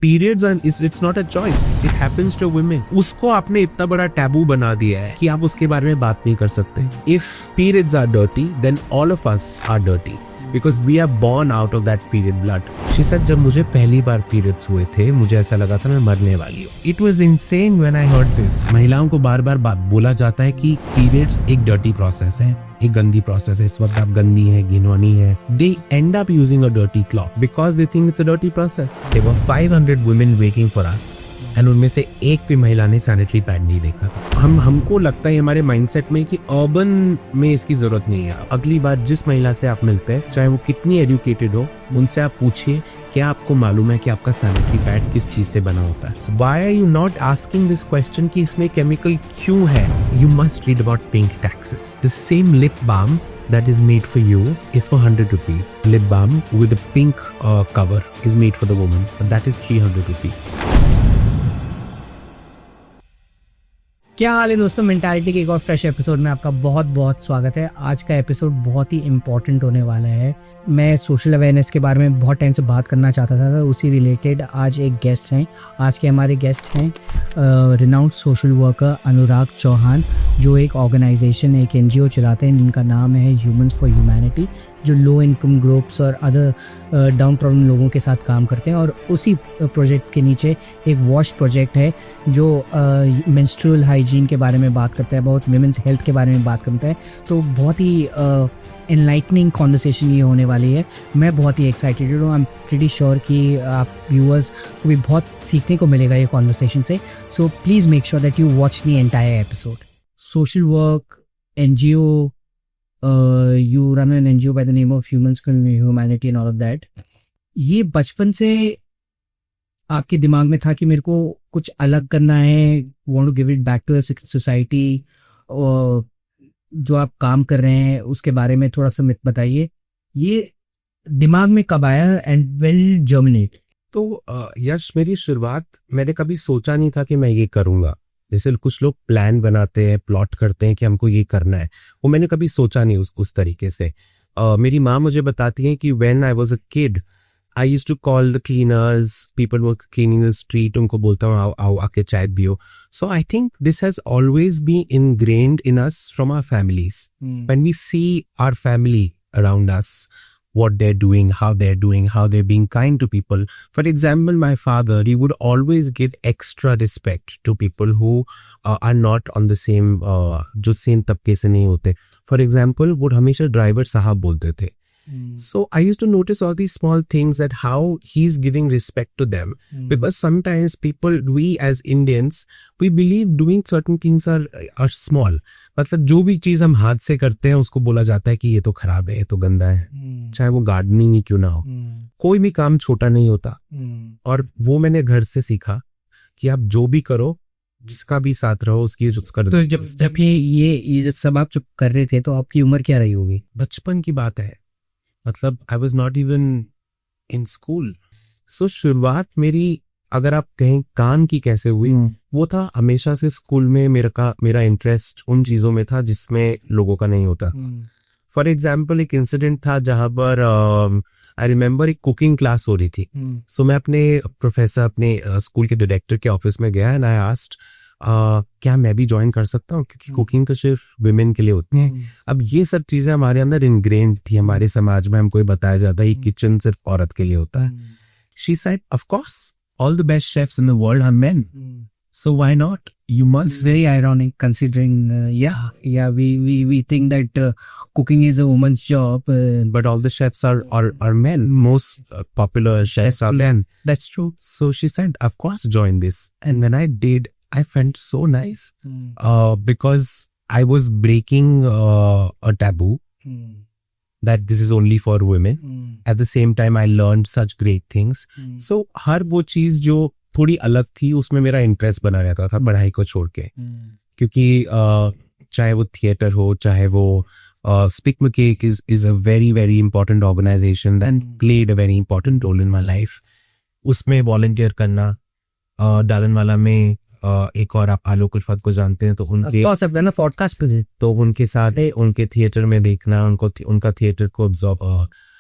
periods and it's not a choice, it happens to women. उसको आपने इतना बड़ा टैबू बना दिया है कि आप उसके बारे में बात नहीं कर सकते. If periods are dirty, then all of us are dirty. Because we are born out of that period blood. She said जब मुझे पहली बार periods हुए थे मुझे ऐसा लगा था मैं मरने वाली हूँ. It was insane when I heard this. महिलाओं को बार बार बोला जाता है कि periods एक dirty process है, एक गंदी प्रोसेस है, इस वक्त आप गंदी है, घिनौनी है. They end up using a dirty cloth because they think it's a dirty process. There were 500 women waiting for us. And उनमें से एक भी महिला ने सैनिटरी पैड नहीं देखा था. हमको लगता है हमारे माइंडसेट में कि अर्बन में इसकी जरूरत नहीं है. अगली बार जिस महिला से आप मिलते हैं चाहे वो कितनी एजुकेटेड हो उनसे आप पूछिए क्या आपको मालूम है कि आपका सैनिटरी पैड किस चीज से बना होता है. Why are you not asking this question कि इसमें केमिकल क्यों है. You must read about pink taxes. The same lip balm that is made for you is for 100 rupees. Lip balm with a pink cover is made for the woman, but that is 300 rupees. क्या हाल है दोस्तों, mentality के एक और fresh episode में आपका बहुत बहुत स्वागत है. आज का एपिसोड बहुत ही इम्पोर्टेंट होने वाला है. मैं सोशल अवेयरनेस के बारे में बहुत टाइम से बात करना चाहता था, उसी रिलेटेड आज एक गेस्ट हैं. आज के हमारे गेस्ट हैं रिनाउंड सोशल वर्कर अनुराग चौहान, जो एक ऑर्गेनाइजेशन, एक एनजीओ चलाते हैं जिनका नाम है ह्यूमंस फॉर ह्यूमैनिटी, जो लो इनकम ग्रुप्स और अदर डाउन टाउन लोगों के साथ काम करते हैं. और उसी प्रोजेक्ट के नीचे एक वॉश प्रोजेक्ट है जो मेंस्ट्रुअल हाइजीन के बारे में बात करता है, बहुत वुमेन्स हेल्थ के बारे में बात करता है. तो बहुत ही एनलाइटनिंग कॉन्वर्सेशन ये होने वाली है. मैं बहुत ही एक्साइटेड हूँ. आई एम प्रीटी श्योर कि आप व्यूअर्स को भी बहुत सीखने को मिलेगा ये कॉन्वर्सेशन से. So please make sure that you watch the entire episode. Social work, NGO, you run an NGO by the name of Humans for Humanity and all of that. ये बचपन से आपके दिमाग में था कि मेरे को कुछ अलग करना है, want to give it back to the society, और जो आप काम कर रहे हैं उसके बारे में थोड़ा सा बताइए. ये दिमाग में कब आया एंड वेल जर्मिनेट? तो यश, मेरी शुरुआत, मैंने कभी सोचा नहीं था कि मैं ये करूँगा. जैसे कुछ लोग प्लान बनाते हैं, प्लॉट करते हैं कि हमको ये करना है, वो मैंने कभी सोचा नहीं उस तरीके से. मेरी माँ मुझे बताती है कि when I was a kid I used to call the cleaners, people were cleaning the street, उनको बोलता हूँ आओ आओ आके चाय पियो. So I think this has always been ingrained in us from our families. When we see our family around us, what they're doing, how they're being kind to people. For example, my father, he would always give extra respect to people who are not on the same, जो same तबके से नहीं होते. For example, वो हमेशा driver साहब बोलते थे. So I used to notice all these small things, that how he's giving respect to them. Because sometimes people, we as Indians, we believe doing certain things are small. मतलब जो भी चीज हम हाथ से करते हैं उसको बोला जाता है कि ये तो खराब है, ये तो गंदा है. चाहे वो गार्डनिंग ही क्यों ना हो, कोई भी काम छोटा नहीं होता. और वो मैंने घर से सीखा कि आप जो भी करो, जिसका भी साथ रहो, उसकी इज्जत कर. तो जब ये सब आप जब कर रहे थे तो आपकी उम्र क्या रही होगी? बचपन की बात है, मतलब I was not even in school. So शुरुआत मेरी, अगर आप कहें काम की कैसे हुई, वो था हमेशा से स्कूल में मेरा इंटरेस्ट उन चीजों में था जिसमें लोगों का नहीं होता. फॉर एग्जाम्पल, एक इंसिडेंट था जहां पर आई रिमेम्बर एक कुकिंग क्लास हो रही थी. सो मैं अपने प्रोफेसर, अपने स्कूल के डायरेक्टर के ऑफिस में गया एंड आई आस्क्ड क्या मैं भी ज्वाइन कर सकता हूँ, क्योंकि कुकिंग तो सिर्फ विमेन के लिए होती है. अब ये सब चीजें हमारे अंदर इनग्रेन्ड थी. हमारे समाज में हमको बताया जाता है कि किचन सिर्फ औरत के लिए होता है. She said, of course, all the best chefs in the world are men. So why not? You must. It's very ironic considering, we think that cooking is a woman's job. But all the chefs are men. Most popular chefs are men. That's true. So she said, of course, join this. And when I did, I felt so nice. Because I was breaking a taboo. That this is only for women. At the same time, I learned such great things. So हर वो चीज जो थोड़ी अलग थी उसमें मेरा interest बना रहता था पढ़ाई को छोड़ के. क्योंकि चाहे वो थिएटर हो, चाहे वो Speak My Cake is a very very important organization that played a very important role in my life. उसमें वॉलंटियर करना, डालनवाला में एक और आप आलोक उल्फत को जानते हैं, तो उनके पॉडकास्ट पे थे, तो उनके साथ उनके थिएटर में देखना, उनका थिएटर को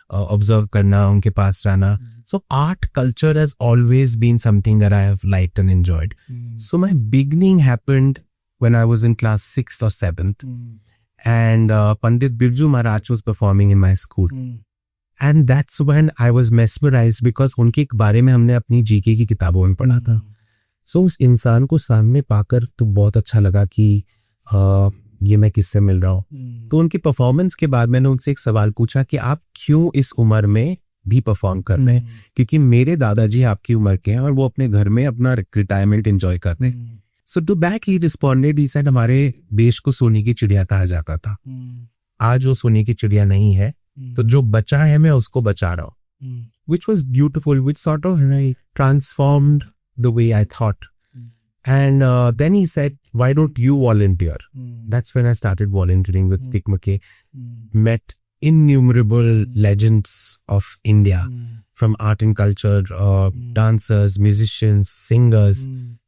ऑब्जर्व करना, उनके पास जाना. So art culture has always been something that I have liked and enjoyed. So my beginning happened when I was in class 6th or 7th, and Pandit Birju Maharaj was performing in my school. And that's when I was mesmerized because उनके बारे में हमने अपनी GK की किताबों में पढ़ा था. So उस इंसान को सामने पाकर तो बहुत अच्छा लगा कि ये मैं किससे मिल रहा हूँ. तो उनकी परफॉर्मेंस के बाद मैंने उनसे एक सवाल पूछा कि आप क्यों इस उम्र में भी परफॉर्म कर रहे हैं, क्योंकि मेरे दादाजी आपकी उम्र के हैं और वो अपने घर में अपना रिटायरमेंट एंजॉय कर रहे हैं. So to back he responded, he said हमारे देश को सोने की चिड़िया कहा जाता था. आज वो सोने की चिड़िया नहीं है, तो जो बचा है मैं उसको बचा रहा हूँ. Which was beautiful, which sort of transformed the way I thought. And then he said, why don't you volunteer? That's when I started volunteering with Stick McKay. Met innumerable legends of India from art and culture, dancers, musicians, singers.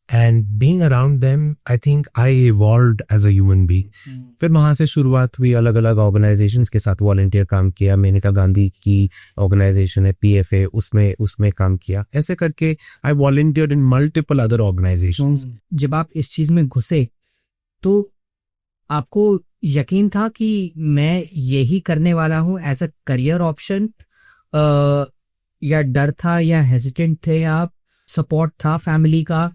And being around them, I think I evolved as a human being. फिर वहाँ से शुरुआत हुई, अलग अलग organisations के साथ volunteer काम किया. मेनका गांधी की ऑर्गेनाइजेशन है PFA, उसमें काम किया. ऐसे करके I volunteered in multiple other organisations. जब आप इस चीज में घुसे तो आपको यकीन था कि मैं यही करने वाला हूँ एज अ करियर ऑप्शन, या डर था, या हेजिटेंट थे आप, सपोर्ट था फैमिली का?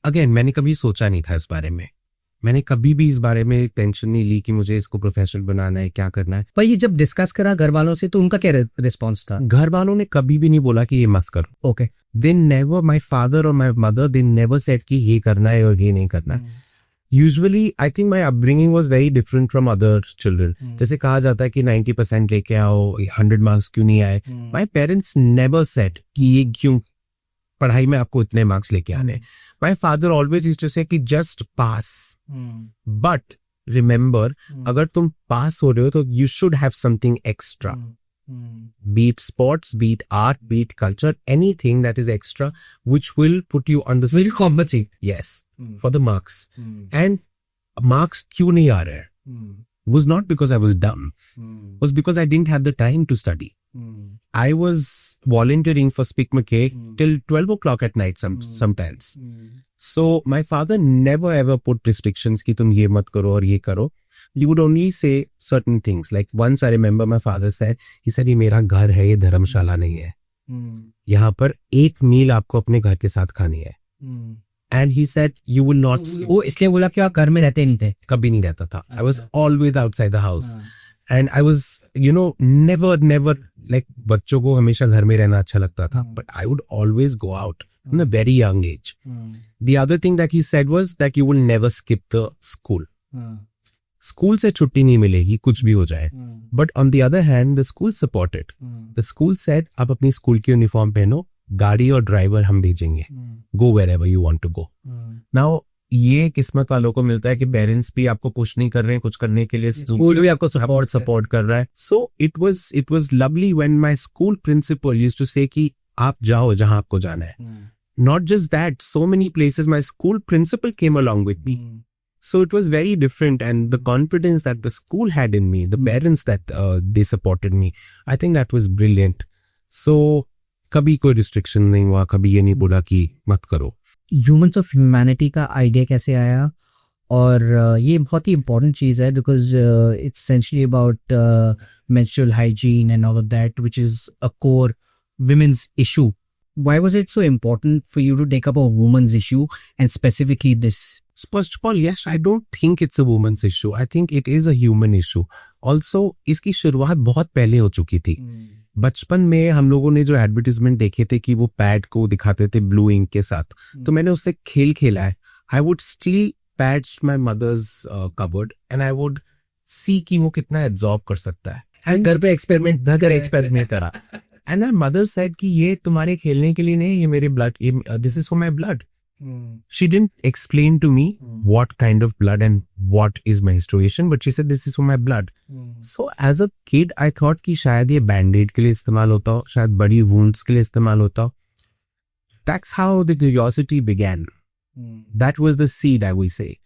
अगेन मैंने कभी सोचा नहीं था इस बारे में. मैंने कभी भी इस बारे में टेंशन नहीं ली कि मुझे इसको प्रोफेशनल बनाना है, क्या करना है. पर ये जब डिस्कस करा घर वालों से तो उनका क्या रिस्पॉन्स था? घर वालों ने कभी भी नहीं बोला कि ये मत करो. Okay. They never, my father और my mother, they never said कि ये करना है और ये नहीं करना है. Usually I think my upbringing was very different from other children. जैसे कहा जाता है कि 90% लेके आओ, 100 मार्क्स क्यों नहीं आए. माई पेरेंट्स नेवर सेड कि ये क्यों पढ़ाई में आपको इतने मार्क्स लेके आने. My father always used to say कि जस्ट पास, बट रिमेंबर अगर तुम पास हो रहे हो तो you should have something extra. Beat sports, beat art, beat culture, anything that is extra which will put you on the will compensate. Yes, for the marks. And marks क्यों नहीं आ रहे हैं was not because I was dumb, was because I didn't have the time to study. I was volunteering for Stick McKay till 12 o'clock at night sometimes. So my father never ever put restrictions कि तुम ये मत करो और ये करो. He would only say certain things. Like once I remember my father said, he said, ये मेरा घर है, ये धर्मशाला नहीं है. यहाँ पर एक मील आपको अपने घर के साथ खानी है. And he said, you will not. वो इसलिए बोला कि आप घर में रहते नहीं थे? कभी नहीं रहता था. I was always outside the house. And I was, never like बच्चों को हमेशा घर में रहना अच्छा लगता था. But I would always go out from a very young age. The other thing that he said was that you will never skip the school. School से छुट्टी नहीं मिलेगी कुछ भी हो जाए. But on the other hand the school supported. The school said आप अपनी स्कूल की यूनिफॉर्म पहनो, गाड़ी और ड्राइवर हम भेजेंगे, go wherever you want to go. Now ये किस्मत वालों को मिलता है कि पेरेंट्स भी आपको पुश नहीं कर रहे हैं कुछ करने के लिए, स्कूल भी आपको सपोर्ट कर रहा है. So it was lovely when my school principal used to say कि आप जाओ जहां आपको जाना है. Not just that, so many places my school principal came along with me. So it was very different, and the confidence that the school had in me, the parents that they supported me, I think that was brilliant. So कभी कोई restriction नहीं हुआ, कभी ये नहीं बोला कि मत करो. Humans of Humanity का आइडिया कैसे आया? और ये बहुत ही इम्पोर्टेंट चीज़ है because it's essentially about menstrual hygiene and all of that, which is a core women's issue. Why was it so important for you to take up a woman's issue and specifically this? First of all, yes, I don't think it's a woman's issue. I think it is a human issue. Also, इसकी शुरुआत बहुत पहले हो चुकी थी. बचपन में हम लोगों ने जो एडवर्टीजमेंट देखे थे कि वो पैड को दिखाते थे ब्लू इंक के साथ, तो मैंने उससे खेल खेला है. I would steal pads to my mother's cupboard and I would see कि वो कितना एब्जॉर्ब कर सकता है. And घर पे एक्सपेरिमेंट करा. And my mother said कि ये तुम्हारे खेलने के लिए नहीं, ये मेरे blood, this is for my blood. She didn't explain to me what kind of blood and what is menstruation, but she said this is for my blood. So as a kid I thought कि शायद ये बैंडेड के लिए इस्तेमाल होता हो, शायद बड़ी wounds के लिए इस्तेमाल होता हो. That's how the curiosity began. That was the seed, I would say.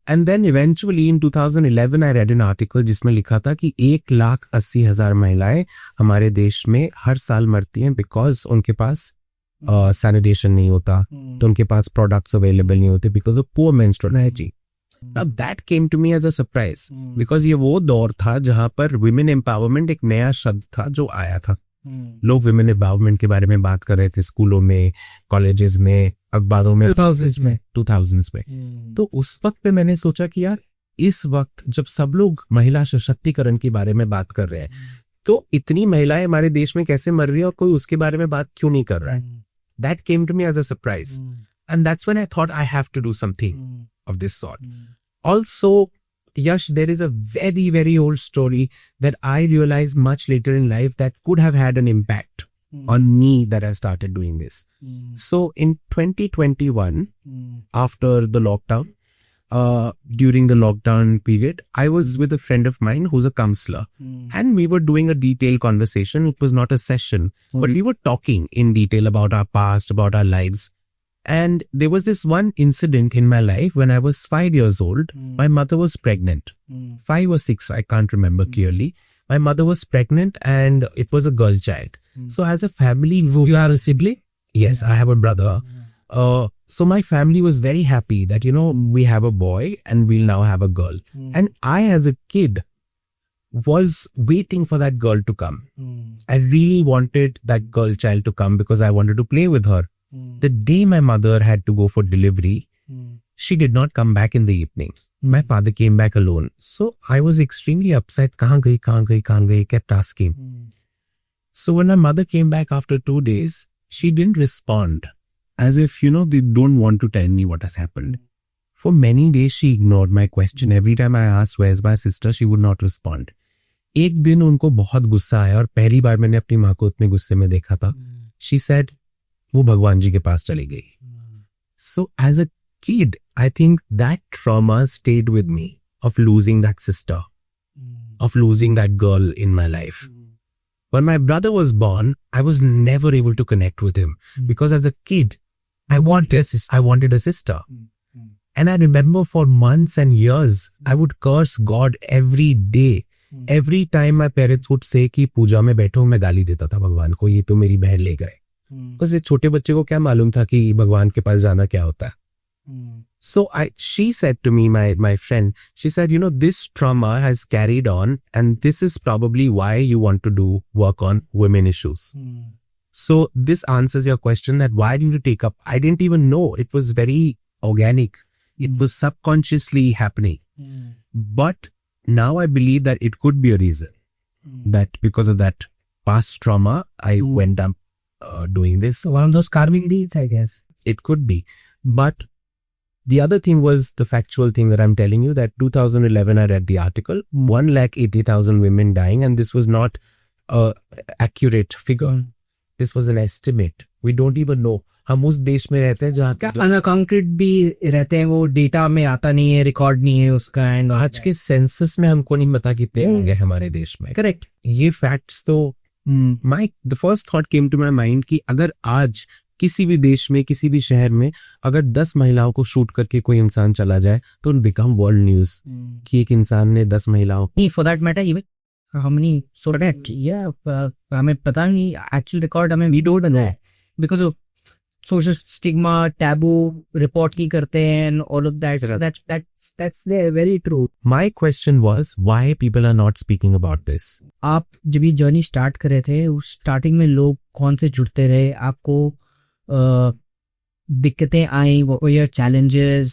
And then eventually in 2011 I read an article जिसमें लिखा था कि 1,80,000 महिलाएं हमारे देश में हर साल मरती हैं because उनके पास sanitation नहीं होता, तो उनके पास products available नहीं होते because of poor menstrual hygiene. Now that came to me as a surprise because ये वो दौर था जहाँ पर women empowerment एक नया शब्द था जो आया था. लोग women empowerment के बारे में बात कर रहे थे स्कूलों में, कॉलेजेस में, अखबारों में 2000s में. तो उस वक्त पे मैंने सोचा कि यार इस वक्त जब सब लोग महिला सशक्तिकरण के बारे में बात कर रहे हैं तो इतनी महिलाएं हमारे देश में कैसे मर रही है और कोई उसके बारे में बात क्यों नहीं कर रहा है. That came to me as a surprise. And that's when I thought I have to do something of this sort. Also, Yash, there is a very, very old story that I realized much later in life that could have had an impact on me that I started doing this. So in 2021, after the lockdown, during the lockdown period, I was with a friend of mine who's a counselor and we were doing a detailed conversation. It was not a session, but we were talking in detail about our past, about our lives. And there was this one incident in my life when I was 5 years old. My mother was pregnant. 5 or 6, I can't remember clearly. My mother was pregnant and it was a girl child. So as a family, You are a sibling? yes, I have a brother. So my family was very happy that, we have a boy and we'll now have a girl. And I, as a kid, was waiting for that girl to come. I really wanted that girl child to come because I wanted to play with her. The day my mother had to go for delivery, she did not come back in the evening. My father came back alone. So I was extremely upset. Kahan gayi, kept asking. So when my mother came back after 2 days, she didn't respond. As if, they don't want to tell me what has happened. For many days, she ignored my question. Every time I asked, where's my sister, she would not respond. एक दिन उनको बहुत गुस्सा आया और पहली बार मैंने अपनी माँ को उतने गुस्से में देखा था. She said, वो भगवान जी के पास चली गई. So as a kid, I think that trauma stayed with me of losing that sister, of losing that girl in my life. When my brother was born, I was never able to connect with him because as a kid, I wanted a sister. And I remember for months and years, I would curse God every day. Every time my parents would say कि पूजा में बैठो, मैं गाली देता था भगवान को, ये तो मेरी बहन ले गए. बस एक छोटे बच्चे को क्या मालूम था कि भगवान के पास जाना क्या होता है. So she said to me, my friend, she said, this trauma has carried on and this is probably why you want to do work on women issues. So this answers your question that why did you take up? I didn't even know. It was very organic. It was subconsciously happening. But now I believe that it could be a reason that because of that past trauma, I went up doing this. So one of those karmic deeds, I guess. It could be. But the other thing was the factual thing that I'm telling you, that 2011 I read the article, 180,000 women dying, and this was not a accurate figure. This was an estimate. We don't even know. हम उस देश में रहते हैं जहाँ unaccounted भी रहते हैं, वो डेटा में आता नहीं है, रिकॉर्ड नहीं है उसका. एंड आज के सेंसस में हमको नहीं पता कितने होंगे हमारे देश में. करेक्ट. ये फैक्ट्स तो the first thought came to my mind कि अगर आज किसी भी देश में, किसी भी शहर में अगर 10 महिलाओं को शूट करके कोई इंसान चला जाए तो बिकम वर्ल्ड न्यूज कि एक इंसान ने 10 महिलाओं. फॉर दैट मैटर इवन हमने सोनेट या हमें पता नहीं एक्चुअल रिकॉर्ड, हमें we don't know because of social stigma, taboo report नहीं करते हैं and all of that. That's very true. My question was why people are not speaking about this. आप जब ये जर्नी स्टार्ट कर रहे थे, उस स्टार्टिंग में लोग कौन से जुड़ते रहे, आपको दिक्कतें आई, what were your challenges,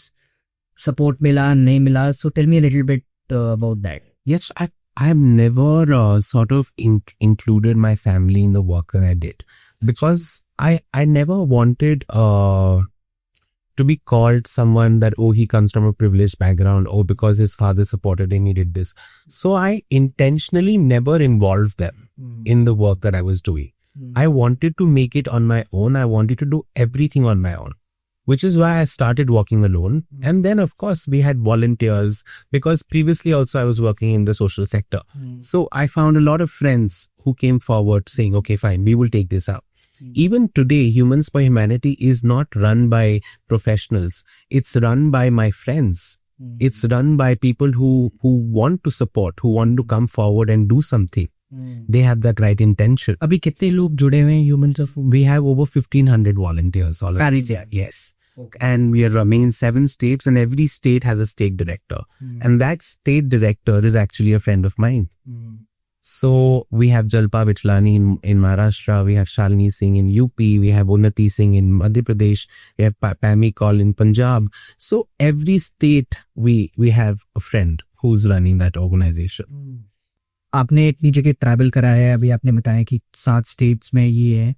support मिला नहीं मिला? So tell me a little bit about that. Yes, I have never sort of included my family in the work that I did because I never wanted to be called someone that, oh, he comes from a privileged background, oh, because his father supported him, he did this. So I intentionally never involved them in the work that I was doing. I wanted to make it on my own. I wanted to do everything on my own, which is why I started working alone. And then, of course, we had volunteers because previously also I was working in the social sector. So I found a lot of friends who came forward saying, okay, fine, we will take this up. Even today, Humans for Humanity is not run by professionals. It's run by my friends. It's run by people who want to support, who want to come forward and do something. They have that right intention. अभी कितने लोग जुड़े हुए हैं humans of We have over 1,500 volunteers already. Pan-India. Yes. And we are running in 7 states, and every state has a state director. And that state director is actually a friend of mine. So we have Jalpa Vichlani in Maharashtra, we have Shalini Singh in UP, we have Unnati Singh in Madhya Pradesh, we have Pammy Kaul in Punjab. So every state we have a friend who's running that organization. आपने इतनी जगह travel करा है, अभी आपने बताया कि 7 states में ये है,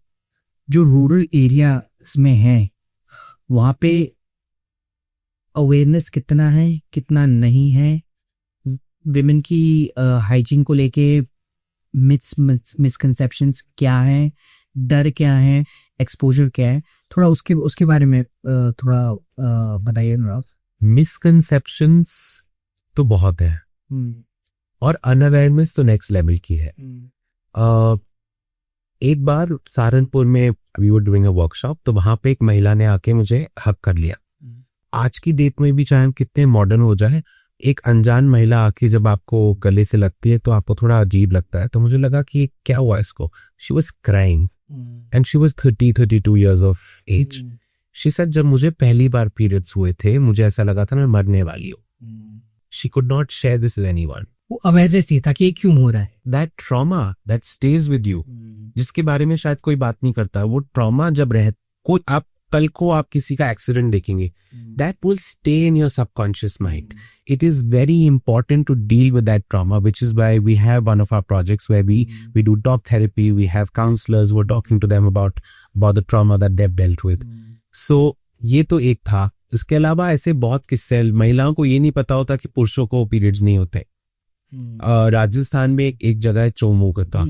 जो रूरल एरिया में है वहाँ पे अवेयरनेस कितना है, कितना नहीं है, विमेन की हाइजीन को लेके मिसकंसेप्शंस क्या है, डर क्या है, एक्सपोजर क्या है, थोड़ा उसके बारे में थोड़ा बताइए अनुराग। मिसकंसेप्शंस तो बहुत है और अनअवेयरनेस तो नेक्स्ट लेवल की है। एक बार सहारनपुर में we were doing a workshop, तो वहां पे एक महिला ने आके मुझे हक कर लिया। आज की डेट में भी चाहे हम कितने मॉडर्न हो जाए, एक अनजान महिला आके जब आपको गले से लगती है तो आपको थोड़ा अजीब लगता है। तो मुझे लगा कि क्या हुआ इसको। She was crying and she was 32 years of age. She said जब मुझे पहली बार पीरियड्स हुए थे मुझे ऐसा लगा था मैं मरने वाली हूँ। She could not share this with anyone. वो अवेयरनेस नहीं था कि ये क्यों हो रहा है। That trauma that stage with you, जिसके बारे में शायद कोई बात नहीं करता, वो ट्रॉमा जब कोई आप कल को आप किसी का एक्सीडेंट देखेंगे, that will stay in your subconscious mind. It is very important to deal with that trauma, which is why we have one of our projects where we do talk therapy, we have counsellors, we are talking to them about the trauma that they have dealt with. So ये तो एक था। इसके अलावा ऐसे बहुत किस्से, महिलाओं को ये नहीं पता होता कि पुरुषों को पीरियड्स नहीं होते। राजस्थान में एक जगह है चोमोग का,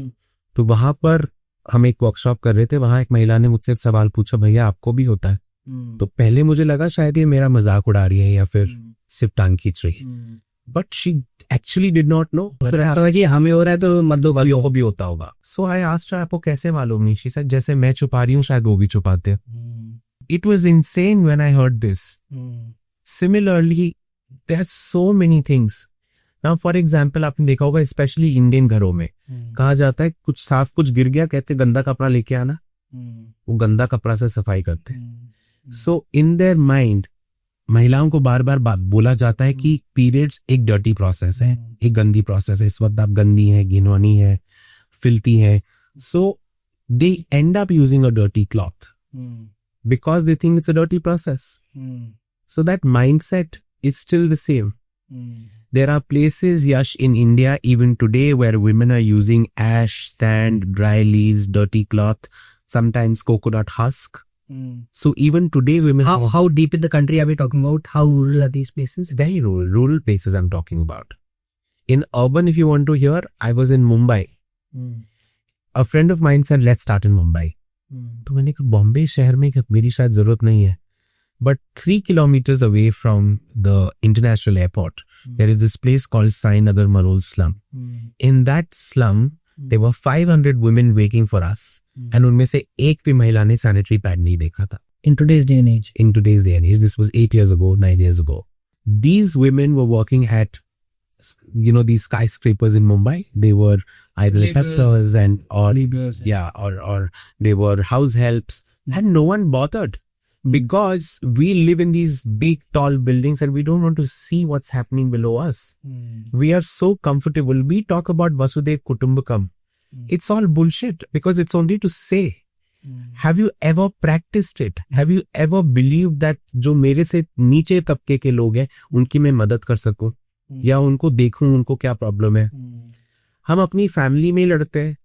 तो वहां पर हम एक वर्कशॉप कर रहे थे। वहां एक महिला ने मुझसे सवाल पूछा, भैया आपको भी होता है? तो पहले मुझे लगा शायद ये मेरा मजाक उड़ा रही है या फिर सिर्फ टांग खींच रही है, but she actually did not know. हमें हो रहा है तो मत दो, को भी होता होगा। सो आई आस्क्ड आपको कैसे मालूम? नहीं, शी सेड जैसे मैं छुपा रही हूँ शायद वो भी छुपाते हैं। It was insane when I heard this. Similarly there are so many things. Now for example आपने देखा होगा स्पेशली इंडियन घरों में कहा जाता है कुछ साफ कुछ गिर गया, कहते गंदा कपड़ा लेके आना, वो गंदा कपड़ा से सफाई करते हैं। सो इन देयर माइंड महिलाओं को बार बार बोला जाता है कि पीरियड्स एक डर्टी प्रोसेस है, एक गंदी प्रोसेस है, इस वक्त आप गंदी है, घिनौनी है, फिल्ती है। So they end up using a dirty cloth because they think it's a dirty process. So that mindset is still the same. There are places, Yash, in India even today where women are using ash, sand, dry leaves, dirty cloth, sometimes coconut husk. So even today women... How deep in the country are we talking about? How rural are these places? Very rural places I'm talking about. In urban, if you want to hear, I was in Mumbai. A friend of mine said, let's start in Mumbai. तो मैंने कहा बॉम्बे शहर में मेरी शायद जरूरत नहीं है। But 3 kilometers away from the international airport, there is this place called Sai Nagar Marol slum. In that slum, there were 500 women waiting for us. And उनमें से एक भी महिला ने sanitary pad नहीं देखा था. In today's day and age. In today's day and age. This was 8 years ago, 9 years ago. These women were working at, these skyscrapers in Mumbai. They were either peppers or they were house helps. And no one bothered. Because we live in these big tall buildings and we don't want to see what's happening below us. We are so comfortable. We talk about Vasudhaiv Kutumbakam. It's all bullshit because it's only to say. Have you ever practiced it? Have you ever believed that जो मेरे से नीचे तबके के लोग हैं उनकी मैं मदद कर सकूं या उनको देखूं उनको क्या प्रॉब्लम है? हम अपनी फैमिली में लड़ते हैं.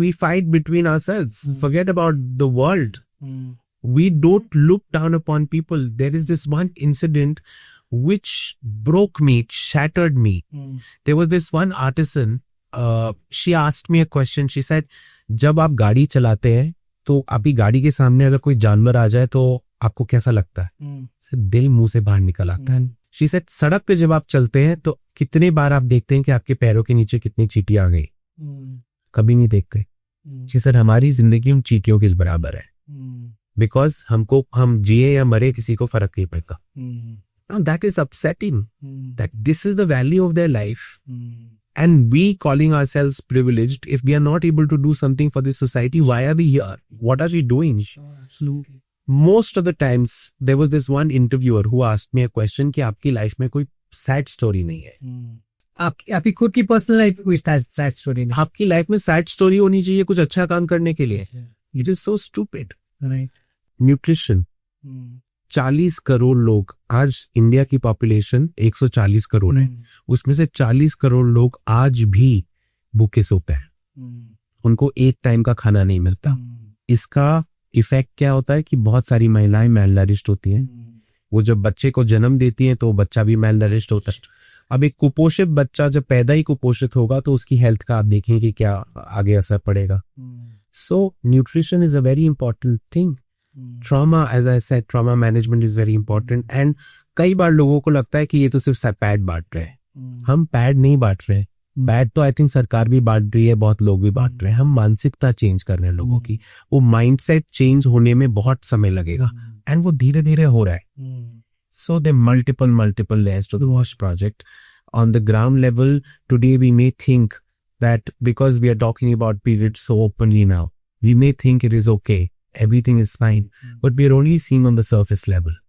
We fight between ourselves. Forget about the world. We don't look down upon people. There is this one incident which broke me, it shattered me. There was this one artisan, she asked me a question. She said, जब आप गाड़ी चलाते हैं तो आपकी गाड़ी के सामने अगर कोई जानवर आ जाए तो आपको कैसा लगता है? दिल मुंह से बाहर निकल आता है. She said, सड़क पे जब आप चलते हैं तो कितने बार आप देखते हैं कि आपके पैरों के नीचे कितनी चींटी आ गई? कभी नहीं देखते. शी सेड हमारी जिंदगी उन चींटियों के बराबर है, बिकॉज हम जिए या मरे किसी को फर्क नहीं पड़ता. Now that is upsetting, that this is the value of their life, and we calling ourselves privileged, if we are not able to do something for this society, why are we here? What are we doing? Absolutely. Most of the times there was this one interviewer who asked me a question कि आपकी life में कोई sad story नहीं है. आपकी खुद की personal life कोई सैड स्टोरी नहीं. आपकी लाइफ में सैड स्टोरी होनी चाहिए कुछ अच्छा काम करने के लिए. It is so stupid. Right. Nutrition, 40 crore लोग, आज इंडिया की पॉपुलेशन 140 करोड़ है, उसमें से 40 करोड़ लोग आज भी भूखे सोते हैं. उनको एक टाइम का खाना नहीं मिलता. इसका इफेक्ट क्या होता है कि बहुत सारी महिलाएं मैलनरिश्ड होती हैं. वो जब बच्चे को जन्म देती हैं तो बच्चा भी मैलनरिश्ड होता है. अब एक कुपोषित बच्चा जब पैदा ही कुपोषित होगा तो उसकी हेल्थ का आप देखें कि क्या आगे असर पड़ेगा. So nutrition is a very important thing. Trauma, as I said, trauma management is very important. And कई बार लोगों को लगता है कि ये तो सिर्फ पैड बांट रहे हैं. हम पैड नहीं बांट रहे. पैड तो आई थिंक सरकार भी बांट रही है, बहुत लोग भी बांट रहे हैं. हम मानसिकता चेंज कर रहे हैं लोगों की. वो माइंडसेट चेंज होने में बहुत समय लगेगा, एंड वो धीरे धीरे हो रहा है. So there are multiple layers to the WASH project. On the ground level, today we may think that because we are talking about periods so openly now, we may think it is okay, everything is fine, but we are only seeing on the surface level.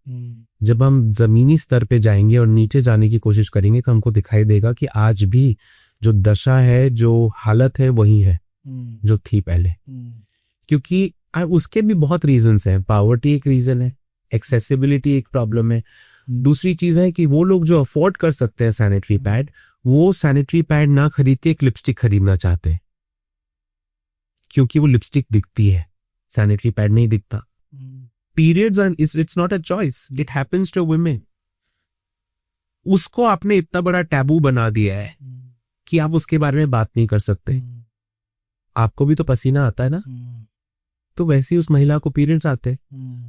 जब हम जमीनी स्तर पे जाएंगे और नीचे जाने की कोशिश करेंगे तो हमको दिखाई देगा कि आज भी जो दशा है, जो हालत है, वही है जो थी पहले. क्योंकि उसके भी बहुत रीजंस हैं. पॉवर्टी एक रीजन है, एक्सेसिबिलिटी एक प्रॉब्लम है. दूसरी चीज है कि वो लोग जो अफोर्ड कर सकते हैं सैनिटरी पैड, वो सैनिटरी पैड ना खरीद के एक लिपस्टिक खरीदना चाहते हैं, क्योंकि वो लिपस्टिक दिखती है, सैनिटरी पैड नहीं दिखता. Periods and it's not a choice, it happens to women. उसको आपने इतना बड़ा टैबू बना दिया है कि आप उसके बारे में बात नहीं कर सकते. आपको भी तो पसीना आता है ना, तो वैसे ही उस महिला को पीरियड्स आते हैं.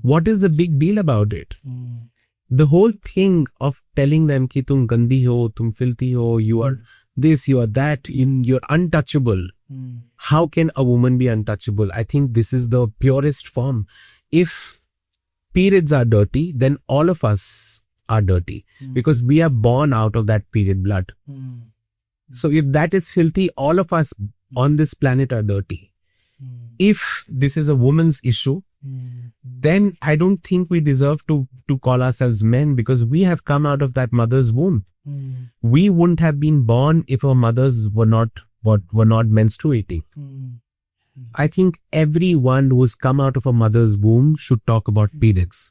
What is the big deal about it? The whole thing of telling them कि तुम गंदी हो, तुम फिल्थी हो, you are this, you are that, you are untouchable. How can a woman be untouchable? I think this is the purest form. If periods are dirty, then all of us are dirty, because we are born out of that period blood. So if that is filthy, all of us on this planet are dirty. If this is a woman's issue, then I don't think we deserve to call ourselves men, because we have come out of that mother's womb. We wouldn't have been born if our mothers were not menstruating. I think everyone who's come out of a mother's womb should talk about periods,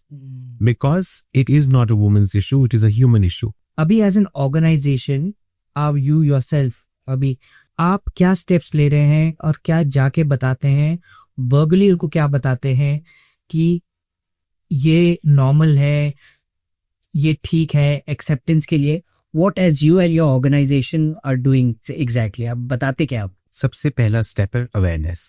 because it is not a woman's issue, it is a human issue. अभी as an organization, आप you yourself, अभी आप क्या steps ले रहे हैं और क्या जाके बताते हैं, वर्बली उनको क्या बताते हैं कि ये नॉर्मल है, ये ठीक है, एक्सेप्टेंस के लिए? What as you and your organization are doing exactly? आप बताते क्या? आप सबसे पहला स्टेप है अवेयरनेस.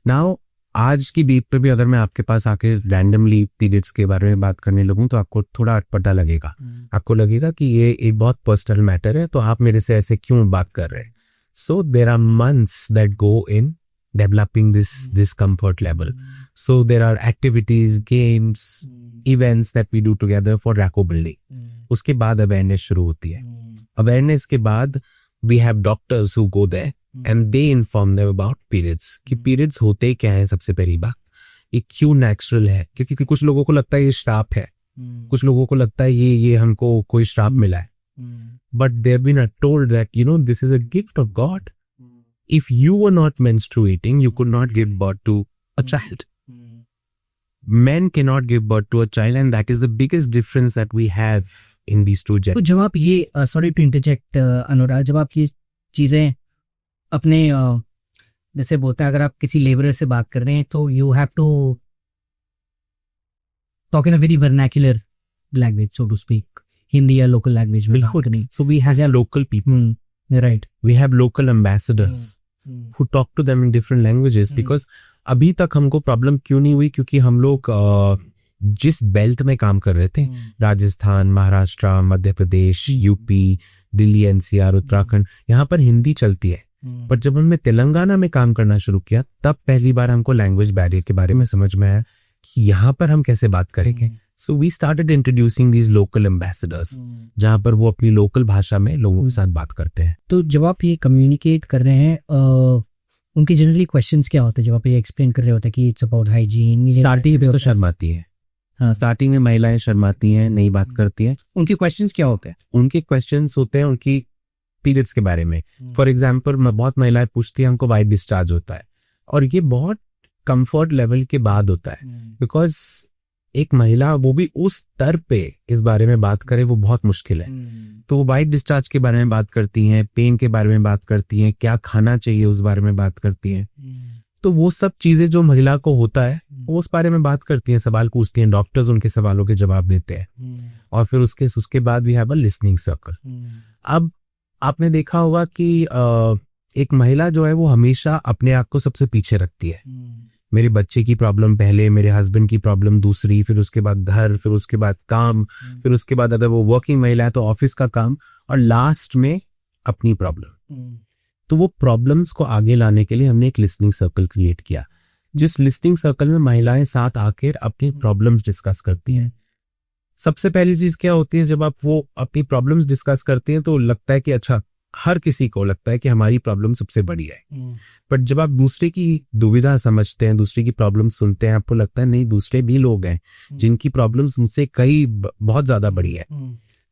नाउ आज की बीट पे भी अगर मैं आपके पास आके रैंडमली पीरियड्स के बारे में बात करने लगूं तो आपको थोड़ा अटपटा लगेगा. आपको लगेगा कि ये एक बहुत पर्सनल मैटर है, तो आप मेरे से ऐसे क्यों बात कर रहे हैं. So there are months that go in developing this comfort level. So there are activities, games, events that we do together for रैको बिल्डिंग. उसके बाद अवेयरनेस शुरू होती है. अवेयरनेस के बाद we have doctors who go there and they inform them about periods, कि periods होते क्या है. सबसे पहली बात, ये क्यों नेचुरल है, क्योंकि कुछ लोगों को लगता है ये श्राप है, कुछ लोगों को लगता है ये हमको कोई श्राप मिला है. But they have been told that, you know, this is a gift of God. If you were not menstruating, you could not give birth to a child. Men cannot give birth to a child, and that is the biggest difference that we have in these two genders. तो जब आप ये sorry to interject अनुराग, जब आप ये चीजें अपने जैसे बोलते हैं, अगर आप किसी लेबरर से बात कर रहे हैं तो you have to talk in a very vernacular language, so to speak, Hindi या लोकल लैंग्वेज में. बिल्कुल नहीं. So we have local people, right, we have local ambassadors who talk to them in different languages. Because अभी तक हमको problem क्यों नहीं हुई, क्योंकि हम लोग जिस बेल्ट में काम कर रहे थे, राजस्थान, महाराष्ट्र, मध्य प्रदेश, यूपी, दिल्ली, एनसीआर, उत्तराखंड, यहाँ पर हिंदी चलती है. बट जब हमने तेलंगाना में काम करना शुरू किया तब पहली बार हमको लैंग्वेज बैरियर के बारे में समझ में आया कि यहाँ पर हम कैसे बात करेंगे. So we started introducing these local ambassadors जहाँ पर वो अपनी लोकल भाषा में लोगों के साथ बात करते हैं. तो जब आप ये कम्युनिकेट कर रहे हैं उनके जनरली क्वेश्चंस क्या होते हैं जब आप ये एक्सप्लेन कर रहे होते हैं कि इट्स अबाउट हाइजीन? स्टार्टिंग में तो शर्माती है. हाँ, स्टार्टिंग में महिलाएं शर्माती हैं, नहीं बात करती हैं. उनके क्वेश्चंस क्या होते हैं? उनके क्वेश्चंस होते हैं उनकी पीरियड्स के बारे में. फॉर एग्जाम्पल बहुत महिलाएं पूछती हैं हमको वाइट डिस्चार्ज होता है, और ये बहुत कंफर्ट लेवल के बाद होता है. बिकॉज एक महिला वो भी उस स्तर पे इस बारे में बात करे वो बहुत मुश्किल है. तो वो वाइट डिस्चार्ज के बारे में बात करती हैं, पेन के बारे में बात करती हैं, क्या खाना चाहिए उस बारे में बात करती हैं. तो वो सब चीजें जो महिला को होता है वो उस बारे में बात करती हैं, सवाल पूछती हैं, डॉक्टर्स उनके सवालों के जवाब देते हैं. और फिर उसके बाद we have a listening circle. अब आपने देखा होगा कि एक महिला जो है वो हमेशा अपने आप को सबसे पीछे रखती है. मेरे बच्चे की प्रॉब्लम पहले, मेरे हस्बैंड की प्रॉब्लम दूसरी, फिर उसके बाद घर, फिर उसके बाद काम, फिर उसके बाद अगर वो वर्किंग महिला है तो ऑफिस का काम, और लास्ट में अपनी प्रॉब्लम. तो वो प्रॉब्लम्स को आगे लाने के लिए हमने एक लिसनिंग सर्कल क्रिएट किया, जिस लिसनिंग सर्कल में महिलाएं साथ आकर अपनी प्रॉब्लम्स डिस्कस करती हैं. सबसे पहली चीज क्या होती है, जब आप वो अपनी प्रॉब्लम्स डिस्कस करते हैं तो लगता है कि अच्छा, हर किसी को लगता है कि हमारी प्रॉब्लम सबसे बड़ी है. बट जब आप दूसरे की दुविधा समझते हैं, दूसरे की प्रॉब्लम सुनते हैं, आपको लगता है नहीं, दूसरे भी लोग हैं जिनकी प्रॉब्लम्स मुझसे कई बहुत ज्यादा बड़ी है.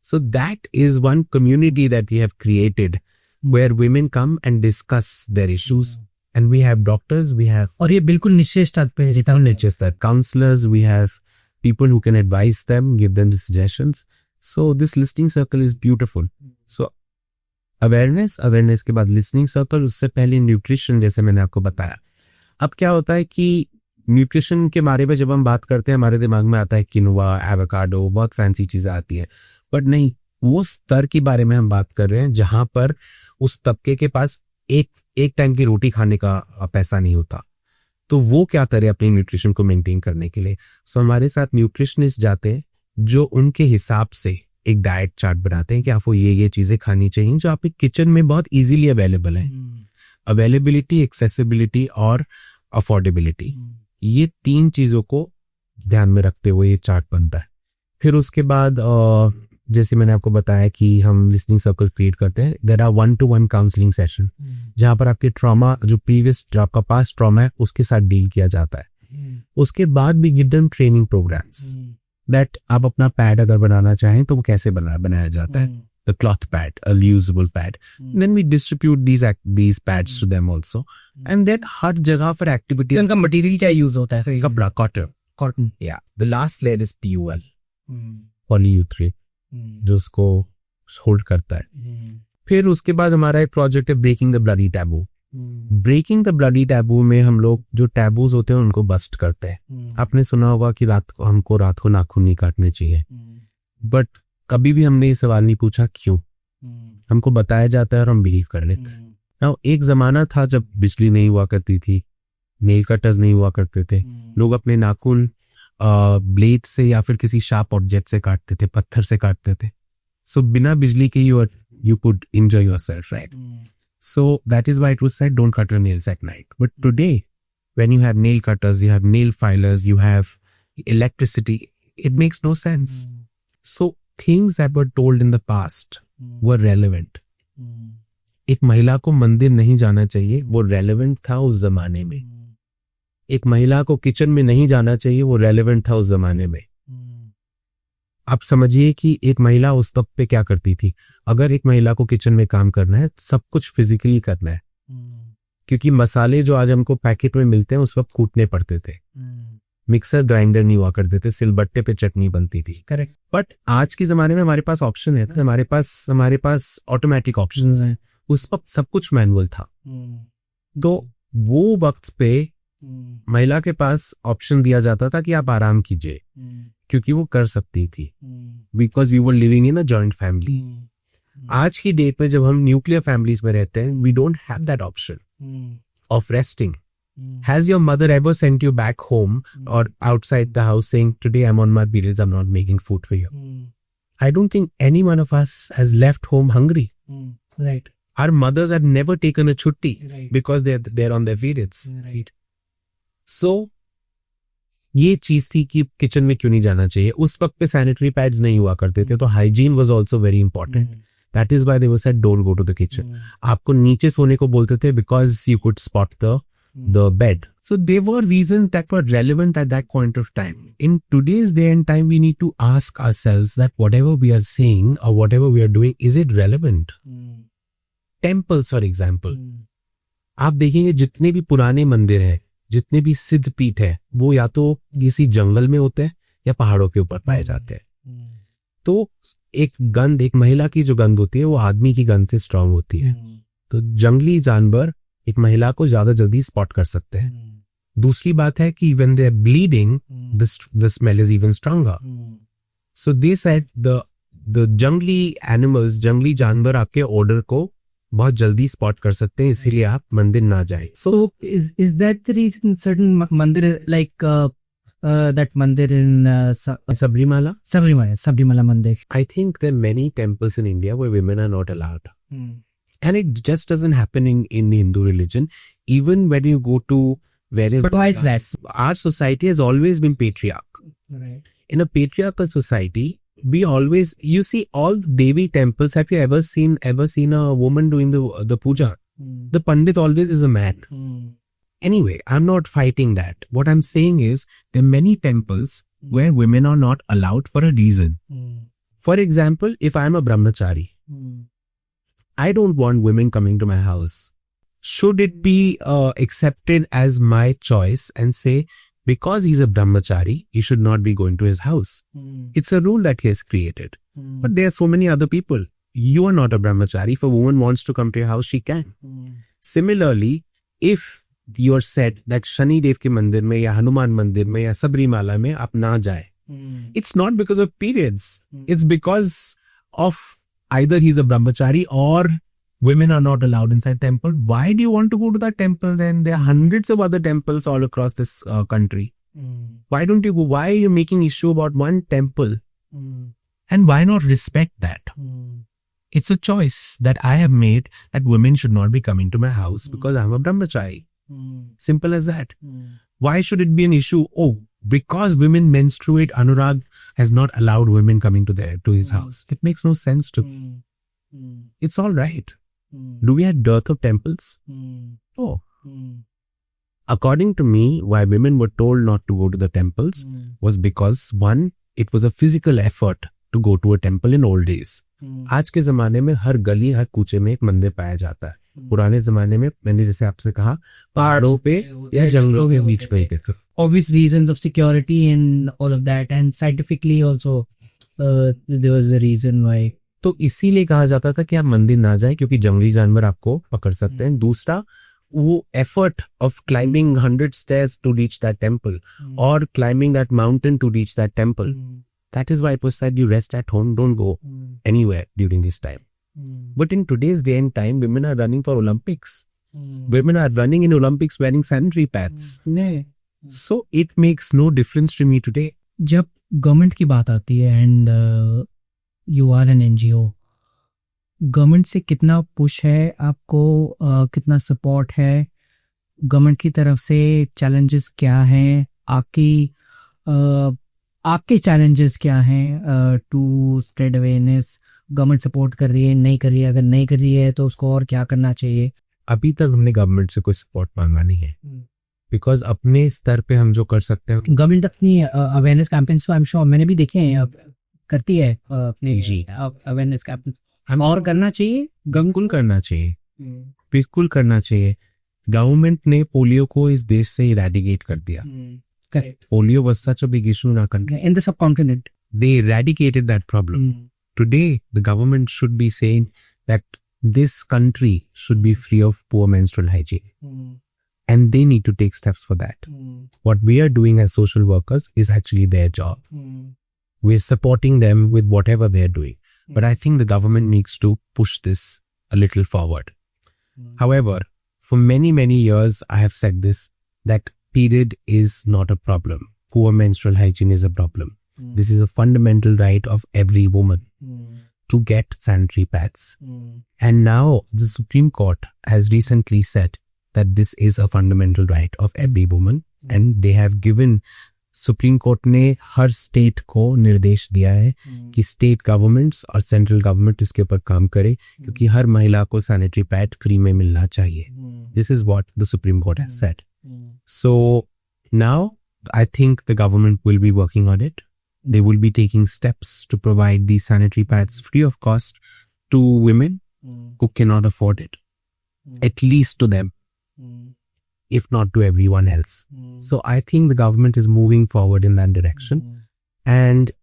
So that is one community that we have created where women come and discuss their issues. And we have doctors, we have और ये बिल्कुल निश्चित स्तर पे niche that counselors, we have people who can advise them, give them the suggestions. So this listening circle is beautiful. So awareness के बाद listening circle, उससे पहले न्यूट्रिशन, जैसे मैंने आपको बताया. अब क्या होता है कि न्यूट्रिशन के बारे में जब हम बात करते हैं हमारे दिमाग में आता है किनुआ, एवोकाडो, बहुत फैंसी चीजें आती हैं. बट नहीं, वो स्तर के बारे में हम बात कर रहे हैं जहां पर उस तबके के पास एक टाइम की रोटी खाने का पैसा नहीं होता. तो वो क्या करे अपनी न्यूट्रिशन को मेंटेन करने के लिए. सो हमारे साथ न्यूट्रिशनिस्ट जाते हैं जो उनके हिसाब से एक डाइट चार्ट बनाते हैं कि आपको ये चीजें खानी चाहिए जो आपके किचन में बहुत इजीली अवेलेबल है. अवेलेबिलिटी, एक्सेसिबिलिटी और अफोर्डेबिलिटी, ये 3 चीजों को ध्यान में रखते हुए ये चार्ट बनता है. फिर उसके बाद जैसे मैंने आपको बताया कि हम लिसनिंग सर्कल क्रिएट करते हैं. There are 1-to-1 counselling session जहां पर आपके ट्रॉमा, जो आपका पास्ट ट्रॉमा है उसके साथ डील किया जाता है. उसके बाद भी give them training programmes that आप अपना पैड अगर बनाना चाहें तो वो कैसे बनाया जाता है. The cloth pad, a usable pad. Then we distribute these pads to them also. And that हर जगह पर एक्टिविटी. उनका मटेरियल क्या यूज होता है? कपड़ा, कॉटन. या the last layer is PUL, polyurethane, जो उसको होल्ड करता है. फिर उसके बाद हमारा एक प्रोजेक्ट है breaking the bloody taboo. Breaking the bloody taboo में हम लोग जो टैबूज होते हैं उनको बस्ट करते हैं. आपने सुना होगा कि हमको रात को नाखून नहीं काटने चाहिए, बट कभी भी हमने ये सवाल नहीं पूछा क्यों. हमको बताया जाता है और हम बिलीव कर लेते हैं. नाउ एक जमाना था जब बिजली नहीं हुआ करती थी, नेल कटर्स नहीं हुआ करते थे, लोग अपने नाखून ब्लेड से या फिर किसी शार्प ऑब्जेक्ट से काटते थे, पत्थर से काटते थे. सो बिना बिजली के you could enjoy yourself, right? So that is why it was said don't cut your nails at night. But today, when you have nail cutters, you have nail filers, you have electricity, it makes no sense. So things that were told in the past were relevant. एक महिला को मंदिर नहीं जाना चाहिए, वो relevant था उस जमाने में. एक महिला को किचन में नहीं जाना चाहिए, वो रेलेवेंट था उस जमाने में. आप समझिए कि एक महिला उस वक्त पे क्या करती थी. अगर एक महिला को किचन में काम करना है, सब कुछ फिजिकली करना है, क्योंकि मसाले जो आज हमको पैकेट में मिलते हैं उस वक्त कूटने पड़ते थे. मिक्सर ग्राइंडर नहीं हुआ करते थे, सिलबट्टे पे चटनी बनती थी. करेक्ट. बट आज के जमाने में हमारे पास ऑप्शन है, हमारे पास ऑटोमेटिक ऑप्शंस हैं. उस वक्त सब कुछ मैनुअल था. तो वो वक्त पे महिला के पास ऑप्शन दिया जाता था कि आप आराम कीजिए, क्योंकि वो कर सकती थी, because we were living in a joint family. आज की डेट में जब हम न्यूक्लियर फैमिलीज में रहते हैं, we don't have that option of resting. Has your mother ever sent you back home or outside the house saying, today I'm on my periods, I'm not making food for you? I don't think any one of us has left home hungry. Right. Our mothers have never taken a chutti Right. because they're on their periods. Right. So ये चीज थी कि kitchen में क्यों नहीं जाना चाहिए. उस वक्त पे सैनिटरी पैड्स नहीं हुआ करते थे, तो hygiene was also very important. That is why they were said don't go to the kitchen. आपको नीचे सोने को बोलते थे because you could spot the bed. So there were reasons that were relevant at that point of time. In today's day and time, we need to ask ourselves that whatever we are saying or whatever we are doing, is it relevant? Temples, for example. आप देखेंगे जितने भी पुराने मंदिर हैं, जितने भी सिद्ध पीठ है, वो या तो किसी जंगल में होते हैं या पहाड़ों के ऊपर पाए जाते हैं. तो एक गंध, एक महिला की जो गंध होती है वो आदमी की गंध से स्ट्रांग होती है. तो जंगली जानवर एक महिला को ज्यादा जल्दी स्पॉट कर सकते हैं. दूसरी बात है कि when they are bleeding, the smell is even stronger. So they said the जंगली animals, जंगली जानवर आपके ऑर्डर को बहुत जल्दी स्पॉट कर सकते हैं, इसीलिए आप मंदिर ना जाएं. So is that the reason certain mandir like that mandir in Sabrimala? Sabrimala mandir? I think there are many temples in India where women are not allowed. And it just doesn't happen in Hindu religion. Even when you go to various... But why is that? Our society has always been patriarchal. Right. In a patriarchal society, we always... You see, all Devi temples, have you ever seen a woman doing the puja? The Pandit always is a man. Anyway, I'm not fighting that. What I'm saying is, there are many temples where women are not allowed for a reason. For example, if I'm a brahmachari, I don't want women coming to my house. Should it be accepted as my choice and say, because he's a brahmachari, he should not be going to his house? It's a rule that he has created. But there are so many other people. You are not a brahmachari. If a woman wants to come to your house, she can. Similarly, if you are said that Shani Dev ke mandir mein ya Hanuman mandir mein ya Sabrimala mein aap na jaye, it's not because of periods. It's because of either he's a brahmachari or women are not allowed inside temple. Why do you want to go to that temple then? There are hundreds of other temples all across this country. Why don't you go? Why are you making issue about one temple? And why not respect that? It's a choice that I have made that women should not be coming to my house because I'm a brahmachari. Simple as that. Why should it be an issue? Oh, because women menstruate, Anurag has not allowed women coming to his house. It makes no sense to me. It's all right. Do we have dearth of temples? Oh. According to me, why women were told not to go to the temples was because, one, it was a physical effort to go to a temple in old days. आज के जमाने में हर गली, हर कूचे में एक मंदिर पाया जाता है. पुराने जमाने में मैंने जैसे आपसे कहा, पहाड़ों पे या जंगलों के बीच में देखो. Obvious reasons of security and all of that, and scientifically also there was a reason why. तो इसीलिए कहा जाता था कि आप मंदिर ना जाएं क्योंकि जंगली जानवर आपको पकड़ सकते हैं. दूसरा, वो effort of climbing 100 stairs to reach that temple or climbing that mountain to reach that temple. That is why it was said you rest at home, don't go anywhere during this time. But in today's day and time, women are running for Olympics. Women are running in Olympics wearing sanitary pads. So it makes no difference to me today. जब government की बात आती है and you are an NGO, government से कितना push है आपको, कितना सपोर्ट है गवर्नमेंट की तरफ से? चैलेंजेस क्या हैं आपके चैलेंजेस क्या हैं to spread awareness? Government support कर रही है, नहीं कर रही है? अगर नहीं कर रही है तो उसको और क्या करना चाहिए? अभी तक हमने गवर्नमेंट से कोई सपोर्ट मांगा नहीं है, बिकॉज अपने स्तर पे हम जो कर सकते हैं. गवर्नमेंट अपनी अवेयरनेस कैंपेन्स तो आई एम श्योर मैंने भी देखे हैं, करती है अपने अवेयरनेस कैंपेन, और करना चाहिए. बिल्कुल करना चाहिए, बिल्कुल करना चाहिए. गवर्नमेंट ने पोलियो को इस देश से इरेडिकेट कर दिया. Correct. Polio was such a big issue in our country. In the subcontinent. They eradicated that problem. Today, the government should be saying that this country should be free of poor menstrual hygiene. And they need to take steps for that. What we are doing as social workers is actually their job. We're supporting them with whatever they're doing. But I think the government needs to push this a little forward. However, for many, many years, I have said this, that period is not a problem. Poor menstrual hygiene is a problem. This is a fundamental right of every woman. to get sanitary pads. And now the Supreme Court has recently said that this is a fundamental right of every woman, and they have given, supreme court ने हर state को निर्देश दिया है कि state governments और central government इसके ऊपर काम करे, क्योंकि हर महिला को सैनिटरी पैड फ्री में मिलना चाहिए. This is what the supreme court has said. So now I think the government will be working on it. They will be taking steps to provide these sanitary pads free of cost to women who cannot afford it, at least to them, if not to everyone else. So I think the government is moving forward in that direction. And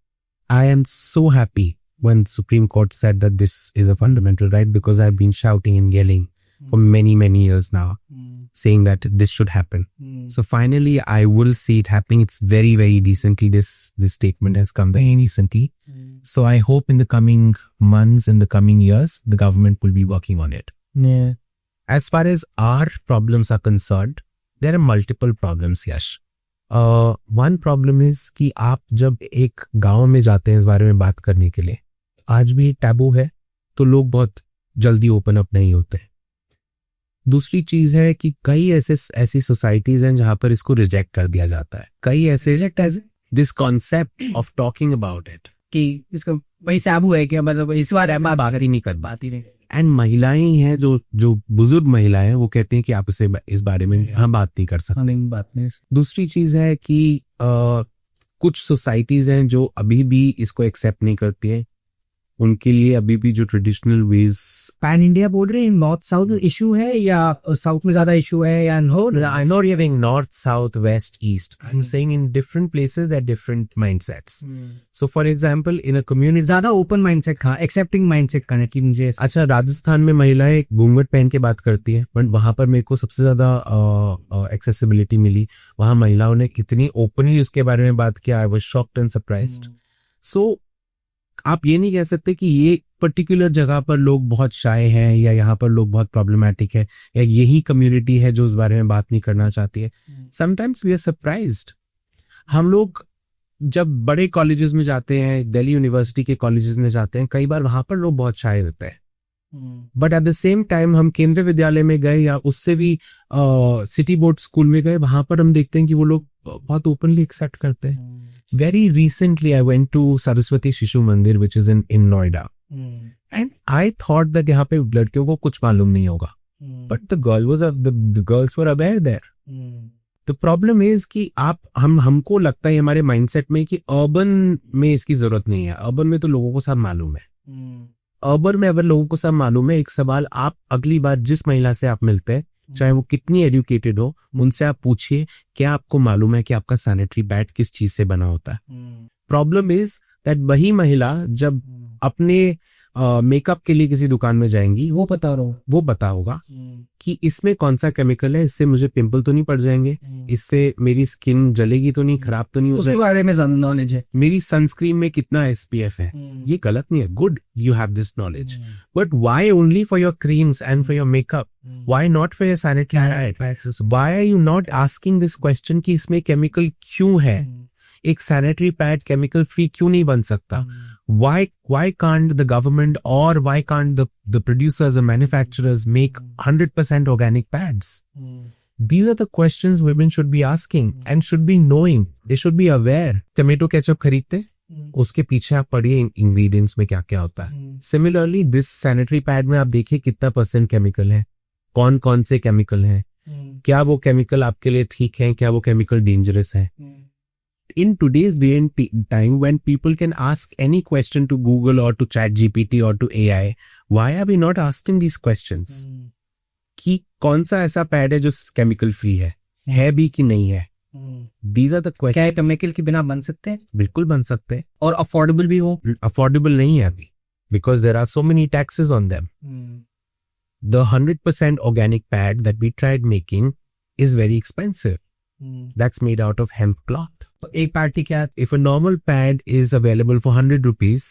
I am so happy when Supreme Court said that this is a fundamental right, because I've been shouting and yelling for many, many years now, saying that this should happen. So finally, I will see it happening. It's very, very recently, this statement has come very recently. So I hope in the coming months, in the coming years, the government will be working on it. Yeah. As far as our problems are concerned, there are multiple problems, Yash. One problem is कि आप जब एक गांव में जाते हैं इस बारे में बात करने के लिए, आज भी टैबू है, तो लोग बहुत जल्दी ओपन अप नहीं होते. दूसरी चीज है कि कई ऐसी सोसाइटीज हैं जहां पर इसको रिजेक्ट कर दिया जाता है. कई ऐसे reject as this concept of talking about it, कि इसको वही टैबू है कि मतलब इस बार है बात ही नहीं कर बात ही नहीं. एंड महिलाएं ही हैं जो बुजुर्ग महिलाएं, वो कहते हैं कि आप इस बारे में हम बात नहीं कर सकते. बात नहीं. दूसरी चीज है कि कुछ सोसाइटीज हैं जो अभी भी इसको एक्सेप्ट नहीं करती है. उनके लिए अभी भी जो ट्रेडिशनल वेज, पैन इंडिया बोल रहे हैं, नॉर्थ साउथ इशू है या साउथ में ज्यादा इशू है या no? I'm not having north, south, west, east. I'm saying in different places there are different mindsets. So for example, in a community, ज्यादा ओपन माइंडसेट कहाँ, एक्सेप्टिंग माइंडसेट कहाँ है कि मुझे अच्छा, राजस्थान में महिलाएं घूंघट पहन के बात करती है, बट वहां पर मेरे को सबसे ज्यादा एक्सेसिबिलिटी मिली. वहां महिलाओं ने कितनी ओपनली उसके बारे में बात किया. I was shocked and surprised. So आप ये नहीं कह सकते कि ये पर्टिकुलर जगह पर लोग बहुत शाय हैं या यहाँ पर लोग बहुत प्रॉब्लमैटिक है या यही कम्युनिटी है जो इस बारे में बात नहीं करना चाहती है. Sometimes we are surprised. हम लोग जब बड़े कॉलेजेस में जाते हैं, दिल्ली यूनिवर्सिटी के कॉलेजेस में जाते हैं, कई बार वहां पर लोग बहुत शाय रहते हैं. But at the same time हम केंद्रीय विद्यालय में गए या उससे भी सिटी बोर्ड स्कूल में गए, वहां पर हम देखते हैं कि वो लोग बहुत ओपनली एक्सेप्ट करते हैं. Very recently, I went to Saraswati Shishu Mandir, which is in Noida. And I thought that यहाँ पे लड़कियों को कुछ मालूम नहीं होगा. But the girls were aware there. The problem is कि हमको लगता है हमारे माइंडसेट में कि अर्बन में इसकी जरूरत नहीं है. अर्बन में तो लोगों को सब मालूम है. अर्बन में अगर लोगों को सब मालूम है, एक सवाल आप अगली बार जिस महिला से आप मिलते हैं, चाहे वो कितनी एजुकेटेड हो, उनसे आप पूछिए क्या आपको मालूम है कि आपका सैनिटरी पैड किस चीज से बना होता है. प्रॉब्लम इज दैट वही महिला जब अपने मेकअप के लिए किसी दुकान में जाएंगी, वो पता होगा कि इसमें कौन सा केमिकल है, इससे मुझे पिंपल तो नहीं पड़ जाएंगे, इससे मेरी स्किन जलेगी तो नहीं, खराब तो नहीं हो उसके बारे में नॉलेज है, मेरी सनस्क्रीन में कितना SPF है. ये गलत नहीं है. Good, you have this knowledge, but why only for your creams and for your makeup? Why not for your sanitary pads? Why are you not asking this question कि इसमें केमिकल क्यों है? एक सैनिटरी पैड केमिकल फ्री क्यों नहीं बन सकता? Why can't the government or why can't the producers or manufacturers make 100% organic pads? These are the questions women should be asking and should be knowing. They should be aware. Tomato ketchup खरीदते, उसके पीछे आप पढ़िए ingredients में क्या क्या होता है. Similarly, this sanitary pad में आप देखिए कितना % केमिकल है, कौन कौन से केमिकल हैं, क्या वो केमिकल आपके लिए ठीक है, क्या वो केमिकल डेंजरस है. In today's day and time, when people can ask any question to Google or to ChatGPT or to AI, why are we not asking these questions? कि कौन सा ऐसा पैड है जो केमिकल फ्री है भी कि नहीं है? These are the questions. क्या केमिकल के बिना बन सकते हैं? बिल्कुल बन सकते हैं, और अफोर्डेबल भी हो. अफोर्डेबल नहीं है अभी, because there are so many taxes on them. The 100% organic pad that we tried making is very expensive. That's made out of hemp cloth. एक पैड क्या? If a normal pad is available for 100 rupees,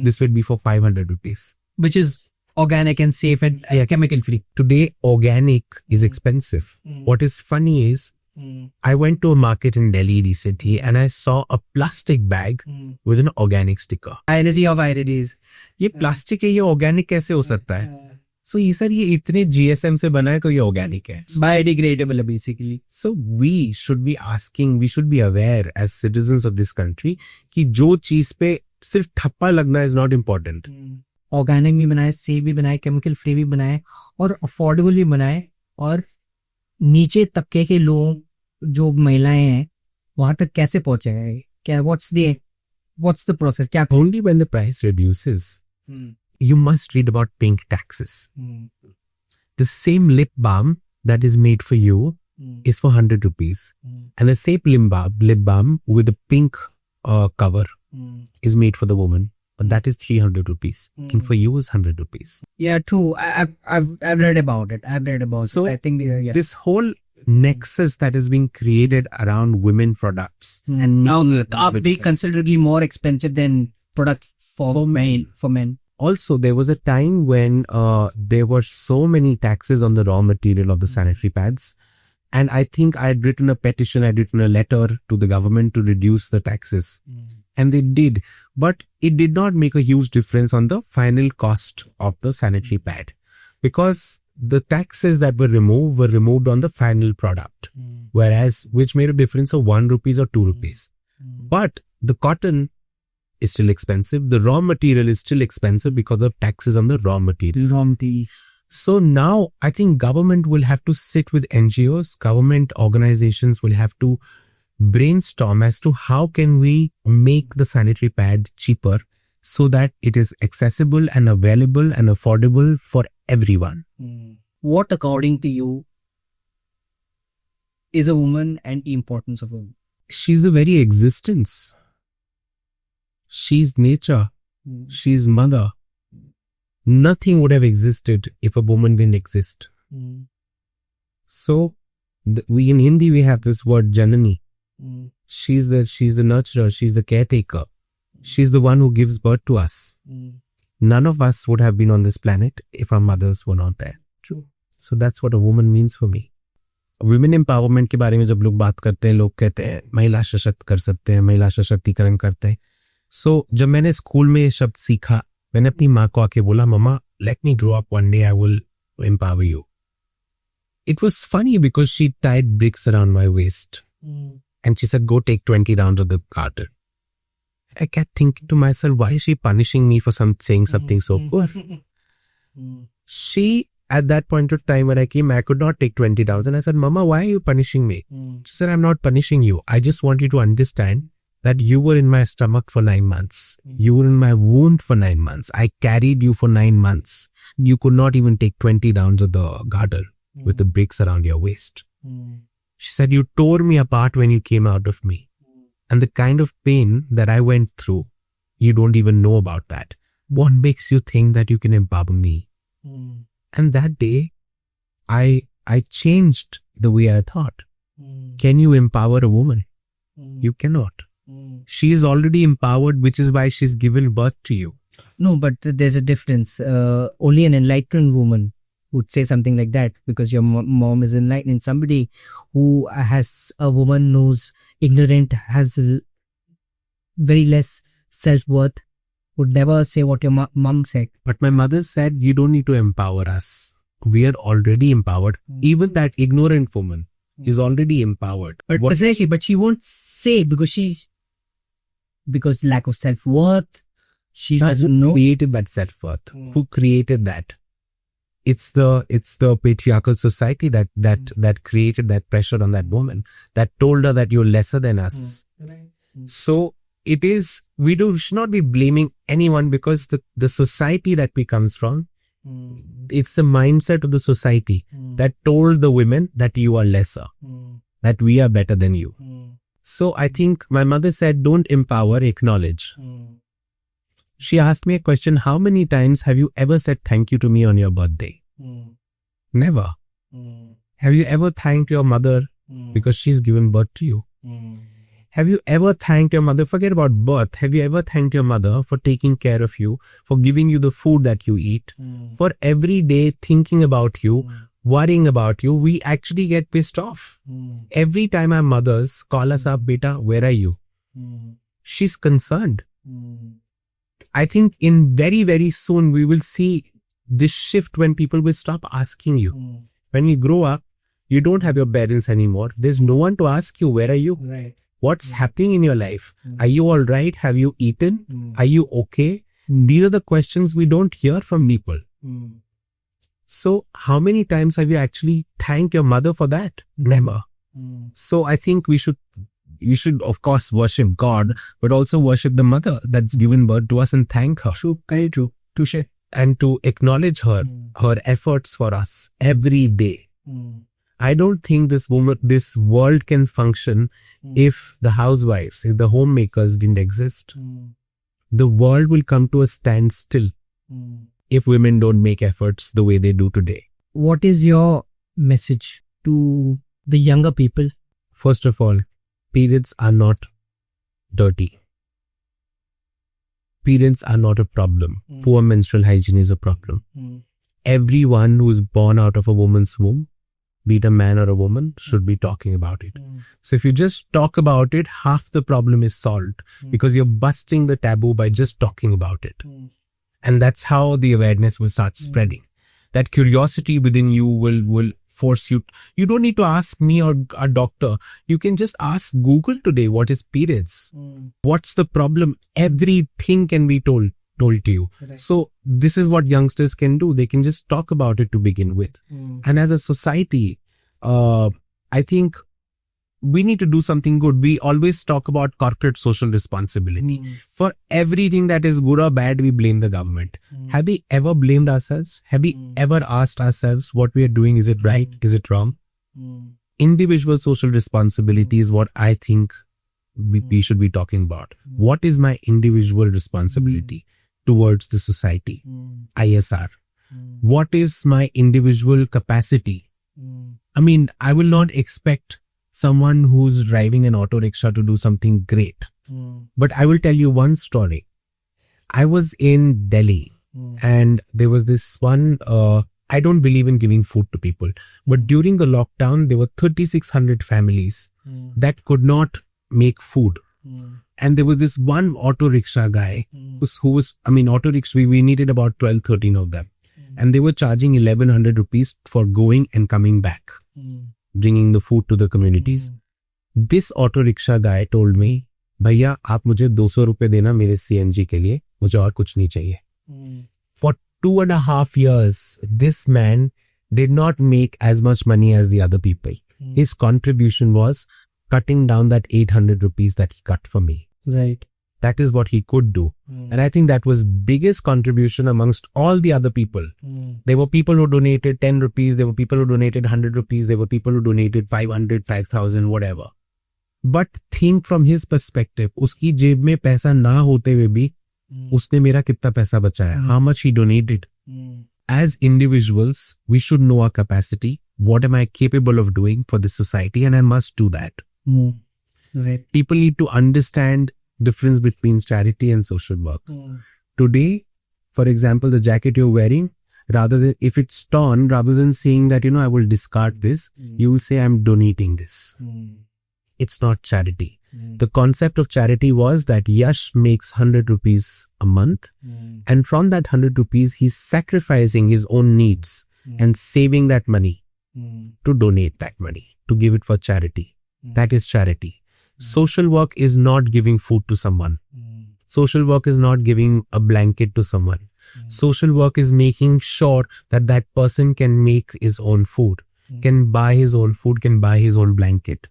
this would be for 500 rupees. Which is organic and safe and chemical free. Today, organic is expensive. What is funny is I went to a market in Delhi recently and I saw a plastic bag with an organic sticker. Irides of irides. ये plastic है, ये organic कैसे हो सकता है? So ये sir, ये इतने GSM से बना है तो ये ऑर्गेनिक है. Biodegradable basically. So we should be asking, we should be aware as citizens of this country कि जो चीज पे सिर्फ ठप्पा लगना is not important. ऑर्गेनिक भी बनाए, सेफ भी बनाए, केमिकल फ्री भी बनाए और अफोर्डेबल भी बनाए, और नीचे तबके के लोग जो महिलाएं हैं वहां तक कैसे पहुंचे? क्या व्हाट्स द प्रोसेस? क्या Only when the price reduces, you must read about pink taxes. The same lip balm that is made for you is for 100 rupees. And the same lip balm with a pink cover is made for the woman. But that is 300 rupees. And for you is 100 rupees. Yeah, true. I've read about it. So I think this whole nexus that is being created around women products. and now they considerably more expensive than products for men. Also, there was a time when there were so many taxes on the raw material of the sanitary pads. And I think I had written a petition, I had written a letter to the government to reduce the taxes. And they did. But it did not make a huge difference on the final cost of the sanitary pad. Because the taxes that were removed on the final product. Whereas, which made a difference of 1 rupees or 2 rupees. But the cotton is still expensive. The raw material is still expensive because of taxes on the raw material. So now I think government will have to sit with NGOs, government organizations will have to brainstorm as to how can we make the sanitary pad cheaper so that it is accessible and available and affordable for everyone. What, according to you, is a woman and the importance of a woman? She's the very existence. She's nature. She's mother. Nothing would have existed if a woman didn't exist. So, we in Hindi we have this word Janani. She's the nurturer. She's the caretaker. She's the one who gives birth to us. None of us would have been on this planet if our mothers were not there. True. So that's what a woman means for me. Women empowerment के बारे में जब लोग बात करते हैं, लोग कहते हैं महिला सशक्त कर सकते हैं, महिला सशक्तिकरण करते हैं. So जब मैंने स्कूल में ये शब्द सीखा, मैंने अपनी माँ को आके बोला, मम्मा, let me grow up one day, I will empower you. It was funny because she tied bricks around my waist. And she said, go take 20 rounds of the garter. I kept thinking to myself, why is she punishing me for saying something so poor? She, at that point of time when I came, I could not take 20 rounds. And I said, Mama, why are you punishing me? She said, I'm not punishing you. I just want you to understand that you were in my stomach for 9 months. You were in my womb for 9 months. I carried you for 9 months. You could not even take 20 rounds of the garter with the bricks around your waist. She said, you tore me apart when you came out of me. And the kind of pain that I went through, you don't even know about that. What makes you think that you can empower me? And that day, I changed the way I thought. Can you empower a woman? You cannot. She is already empowered, which is why she's given birth to you. No, but there's a difference. Only an enlightened woman would say something like that, because your mom is enlightened. Somebody who has a woman who's ignorant, has very less self-worth, would never say what your mom said. But my mother said, you don't need to empower us. We are already empowered. Even that ignorant woman is already empowered. But exactly, but she won't say because lack of self-worth. She doesn't know. Who created that self-worth? Who created that? It's the patriarchal society that created that pressure on that woman, that told her that you're lesser than us. So it is, should not be blaming anyone, because the society that we comes from, it's the mindset of the society that told the women that you are lesser, that we are better than you. So I think my mother said, don't empower, acknowledge. She asked me a question, how many times have you ever said thank you to me on your birthday? Never. Have you ever thanked your mother because she's given birth to you? Have you ever thanked your mother? Forget about birth. Have you ever thanked your mother for taking care of you, for giving you the food that you eat, for every day thinking about you, worrying about you, we actually get pissed off. Every time our mothers call us up, beta, where are you? She's concerned. I think in very, very soon we will see this shift when people will stop asking you. When you grow up, you don't have your parents anymore. There's no one to ask you, where are you? Right. What's happening in your life? Are you all right? Have you eaten? Are you okay? These are the questions we don't hear from people. So how many times have you actually thanked your mother for that? Never. So I think we should of course worship God, but also worship the mother that's given birth to us and thank her. True, very true. Touche. And to acknowledge her efforts for us every day. I don't think this world can function if the housewives, if the homemakers didn't exist. The world will come to a standstill if women don't make efforts the way they do today. What is your message to the younger people? First of all, periods are not dirty. Periods are not a problem. Poor menstrual hygiene is a problem. Everyone who is born out of a woman's womb, be it a man or a woman, should be talking about it. So if you just talk about it, half the problem is solved because you're busting the taboo by just talking about it. And that's how the awareness will start spreading. That curiosity within you will force you. You don't need to ask me or a doctor. You can just ask Google today, what is periods? What's the problem? Everything can be told to you. Right. So this is what youngsters can do. They can just talk about it to begin with. And as a society, I think we need to do something good. We always talk about corporate social responsibility. For everything that is good or bad, we blame the government. Have we ever blamed ourselves? Have we ever asked ourselves what we are doing? Is it right? Is it wrong? Individual social responsibility is what I think we should be talking about. What is my individual responsibility towards the society? ISR. What is my individual capacity? I mean, I will not expect someone who's driving an auto rickshaw to do something great. But I will tell you one story. I was in Delhi and there was this one, I don't believe in giving food to people, but during the lockdown, there were 3,600 families that could not make food. And there was this one auto rickshaw guy who was, auto rickshaw, we needed about 12, 13 of them. And they were charging 1,100 rupees for going and coming back, bringing the food to the communities. This auto rickshaw guy told me, भैया आप मुझे 200 रुपए देना मेरे CNG के लिए, मुझे और कुछ नहीं चाहिए. For 2.5 years, this man did not make as much money as the other people. His contribution was cutting down that 800 rupees that he cut for me. Right. That is what he could do. And I think that was biggest contribution amongst all the other people. There were people who donated 10 rupees. There were people who donated 100 rupees. There were people who donated 500, 5,000, whatever. But think from his perspective, उसकी जेब में पैसा ना होते हुए भी उसने मेरा कितना पैसा बचाया. How much he donated. As individuals, we should know our capacity. What am I capable of doing for this society? And I must do that. Right. People need to understand difference between charity and social work. Today, for example, the jacket you're wearing, rather than, if it's torn, rather than saying that, I will discard this, you will say, I'm donating this. It's not charity. The concept of charity was that Yash makes 100 rupees a month. And from that 100 rupees, he's sacrificing his own needs and saving that money to donate that money, to give it for charity. That is charity. Social work is not giving food to someone. Social work is not giving a blanket to someone. Social work is making sure that that person can make his own food, can buy his own food, can buy his own blanket.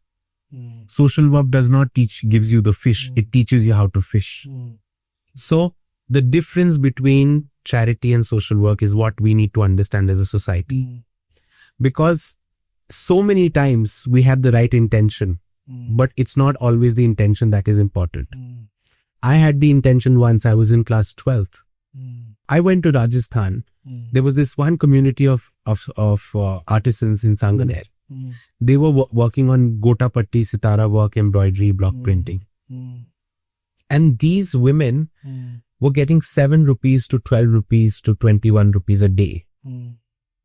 Social work does not gives you the fish. It teaches you how to fish. So the difference between charity and social work is what we need to understand as a society. Because so many times we have the right intention, but it's not always the intention that is important. I had the intention once. I was in class 12th. I went to Rajasthan. There was this one community of artisans in Sanganer. They were working on gota patti, sitara work, embroidery, block printing. And these women were getting 7 rupees to 12 rupees to 21 rupees a day.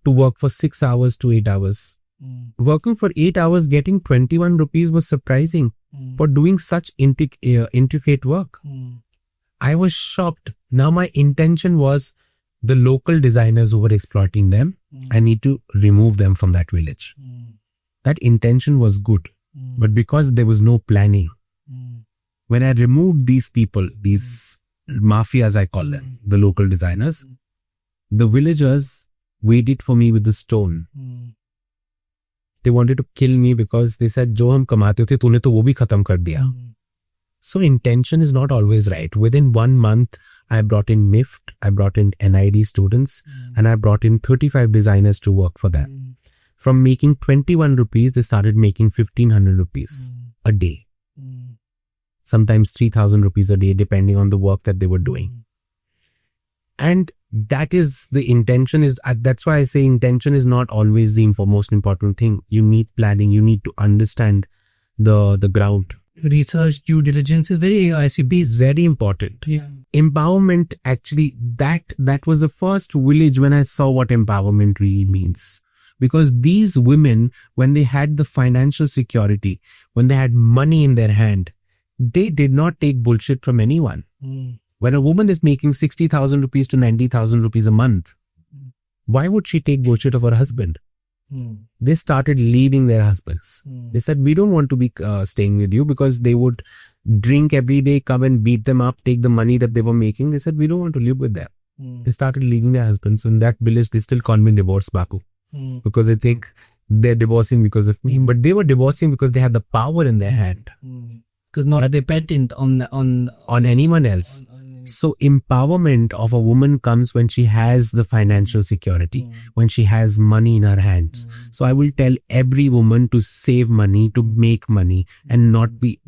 to work for 6 hours to 8 hours. Working for 8 hours, getting 21 rupees was surprising for doing such intricate work. I was shocked. Now my intention was the local designers who were exploiting them, I need to remove them from that village. That intention was good, but because there was no planning, when I removed these people, these mafias I call them, the local designers, the villagers waited for me with the stone. They wanted to kill me because they said, जो हम कमाते थे तूने तो वो भी खत्म कर दिया. So intention is not always right. Within 1 month, I brought in MIFT, I brought in NID students, and I brought in 35 designers to work for them. From making 21 rupees, they started making 1500 rupees a day. Sometimes 3000 rupees a day, depending on the work that they were doing. And that is the intention is, that's why I say intention is not always the most important thing. You need planning, you need to understand the ground. Research, due diligence is very ICB. Very important. Yeah. Empowerment, actually, that was the first village when I saw what empowerment really means. Because these women, when they had the financial security, when they had money in their hand, they did not take bullshit from anyone. When a woman is making 60,000 rupees to 90,000 rupees a month, why would she take bullshit of her husband? They started leaving their husbands. They said, we don't want to be staying with you, because they would drink every day, come and beat them up, take the money that they were making. They said, we don't want to live with them. They started leaving their husbands. In that village, they still call me divorce Baku, because they think they're divorcing because of me. But they were divorcing because they had the power in their hand. Because not dependent on anyone else. So empowerment of a woman comes when she has the financial security, when she has money in her hands. So I will tell every woman to save money, to make money, and not be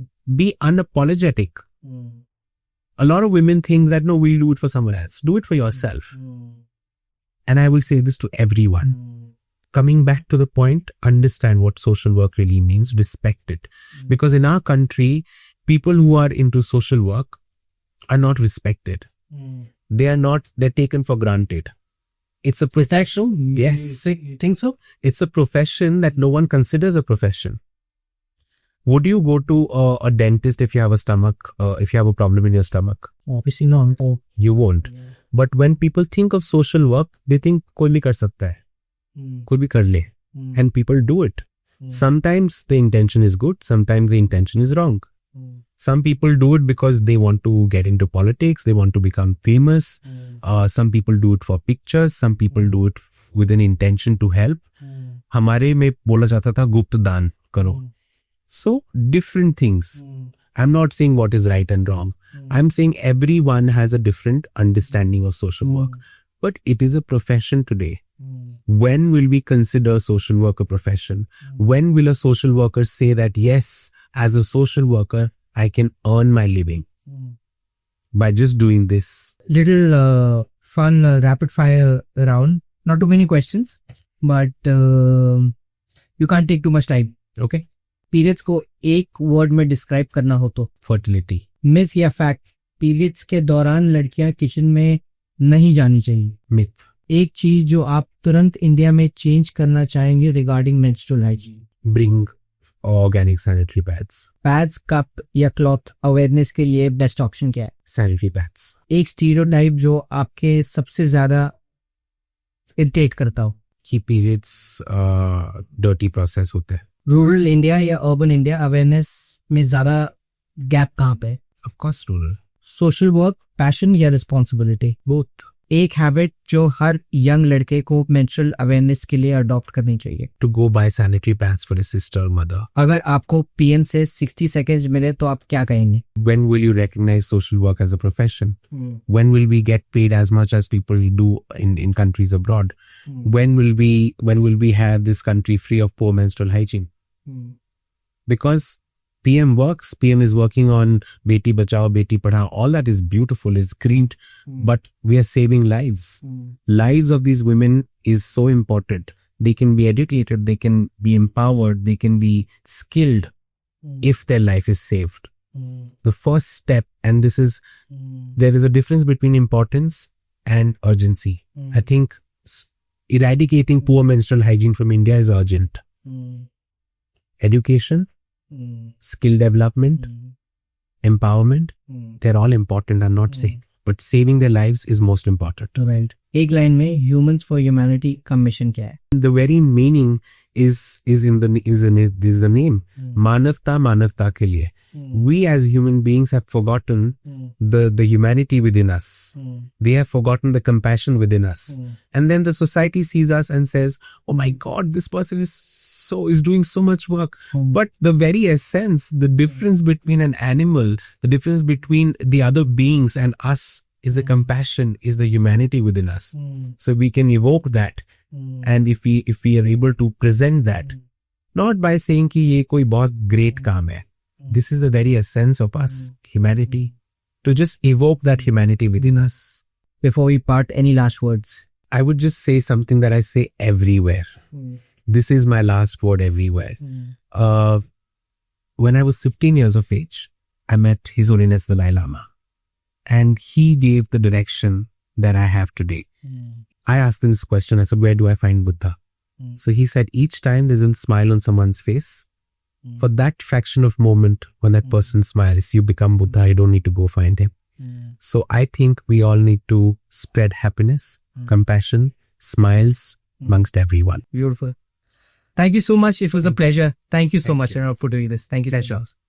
unapologetic. A lot of women think that, no, we'll do it for someone else. Do it for yourself. And I will say this to everyone. Coming back to the point, understand what social work really means, respect it. Because in our country, people who are into social work are not respected. They're taken for granted. It's a profession. Yes. Think so? It's a profession that no one considers a profession. Would you go to a dentist if you have if you have a problem in your stomach? Obviously not. You won't. But when people think of social work, they think कोई भी कर सकता है, कोई भी कर ले, and people do it. Sometimes the intention is good, sometimes the intention is wrong. Some people do it because they want to get into politics, they want to become famous. Some people do it for pictures, some people do it with an intention to help. हमारे में बोला जाता था गुप्त दान करो. So different things. I'm not saying what is right and wrong. I'm saying everyone has a different understanding of social work. But it is a profession today. When will we consider social work a profession? When will a social worker say that, yes, as a social worker, I can earn my living by just doing this? Little fun rapid fire round. Not too many questions, but you can't take too much time. Okay. Periods को एक word में describe करना हो तो? Fertility. Myth या fact? Periods के दौरान लड़कियां किचन में नहीं जानी चाहिए. Myth. एक चीज जो आप तुरंत इंडिया में चेंज करना चाहेंगे regarding menstrual hygiene? Bring organic sanitary pads. Pads, cup या क्लॉथ अवेयरनेस के लिए बेस्ट ऑप्शन क्या है? Sanitary pads. एक स्टीरियोटाइप जो आपके सबसे ज्यादा इरिटेट करता हो? कि periods dirty process होते हैं. रूरल इंडिया या अर्बन इंडिया अवेयरनेस में ज्यादा गैप कहाँ पे? Of course rural. Social work passion या रिस्पॉन्सिबिलिटी? Both. एक हैबिट जो हर यंग लड़के को मेंस्ट्रुअल अवेयरनेस के लिए अडॉप्ट करनी चाहिए? To go buy sanitary pads for his sister or mother. अगर आपको पीएन से 60 सेकेंड्स मिले तो आप क्या कहेंगे? When will you recognize social work as a profession? When will we get paid as much as people do in countries abroad? When will we have this country free of poor menstrual hygiene? Because PM works, PM is working on Beti Bachao, Beti Padhao, all that is beautiful, is green, but we are saving lives. Lives of these women is so important. They can be educated, they can be empowered, they can be skilled if their life is saved. The first step, and there is a difference between importance and urgency. I think eradicating poor menstrual hygiene from India is urgent. Education, skill development, empowerment, they're all important, I'm not saying. But saving their lives is most important. Right. एक line में humans for humanity का mission क्या है? The very meaning is the name. मानवता मानवता के लिए. We as human beings have forgotten the humanity within us. They have forgotten the compassion within us. And then the society sees us and says, oh my God, this person is doing so much work. But the very essence, the difference between an animal, the difference between the other beings and us is the compassion, is the humanity within us. So we can evoke that. And if we are able to present that, not by saying कि ये कोई बहुत great काम है. This is the very essence of us, humanity. To just evoke that humanity within us. Before we part, any last words? I would just say something that I say everywhere. This is my last word everywhere. When I was 15 years of age, I met His Holiness Dalai Lama. And he gave the direction that I have today. I asked him this question. I said, where do I find Buddha? So he said, each time there's a smile on someone's face, for that fraction of moment when that person smiles, you become Buddha. You don't need to go find him. So I think we all need to spread happiness, compassion, smiles amongst everyone. Beautiful. Thank you so much. It was a pleasure. Thank you so much for doing this. Thank you, Charles.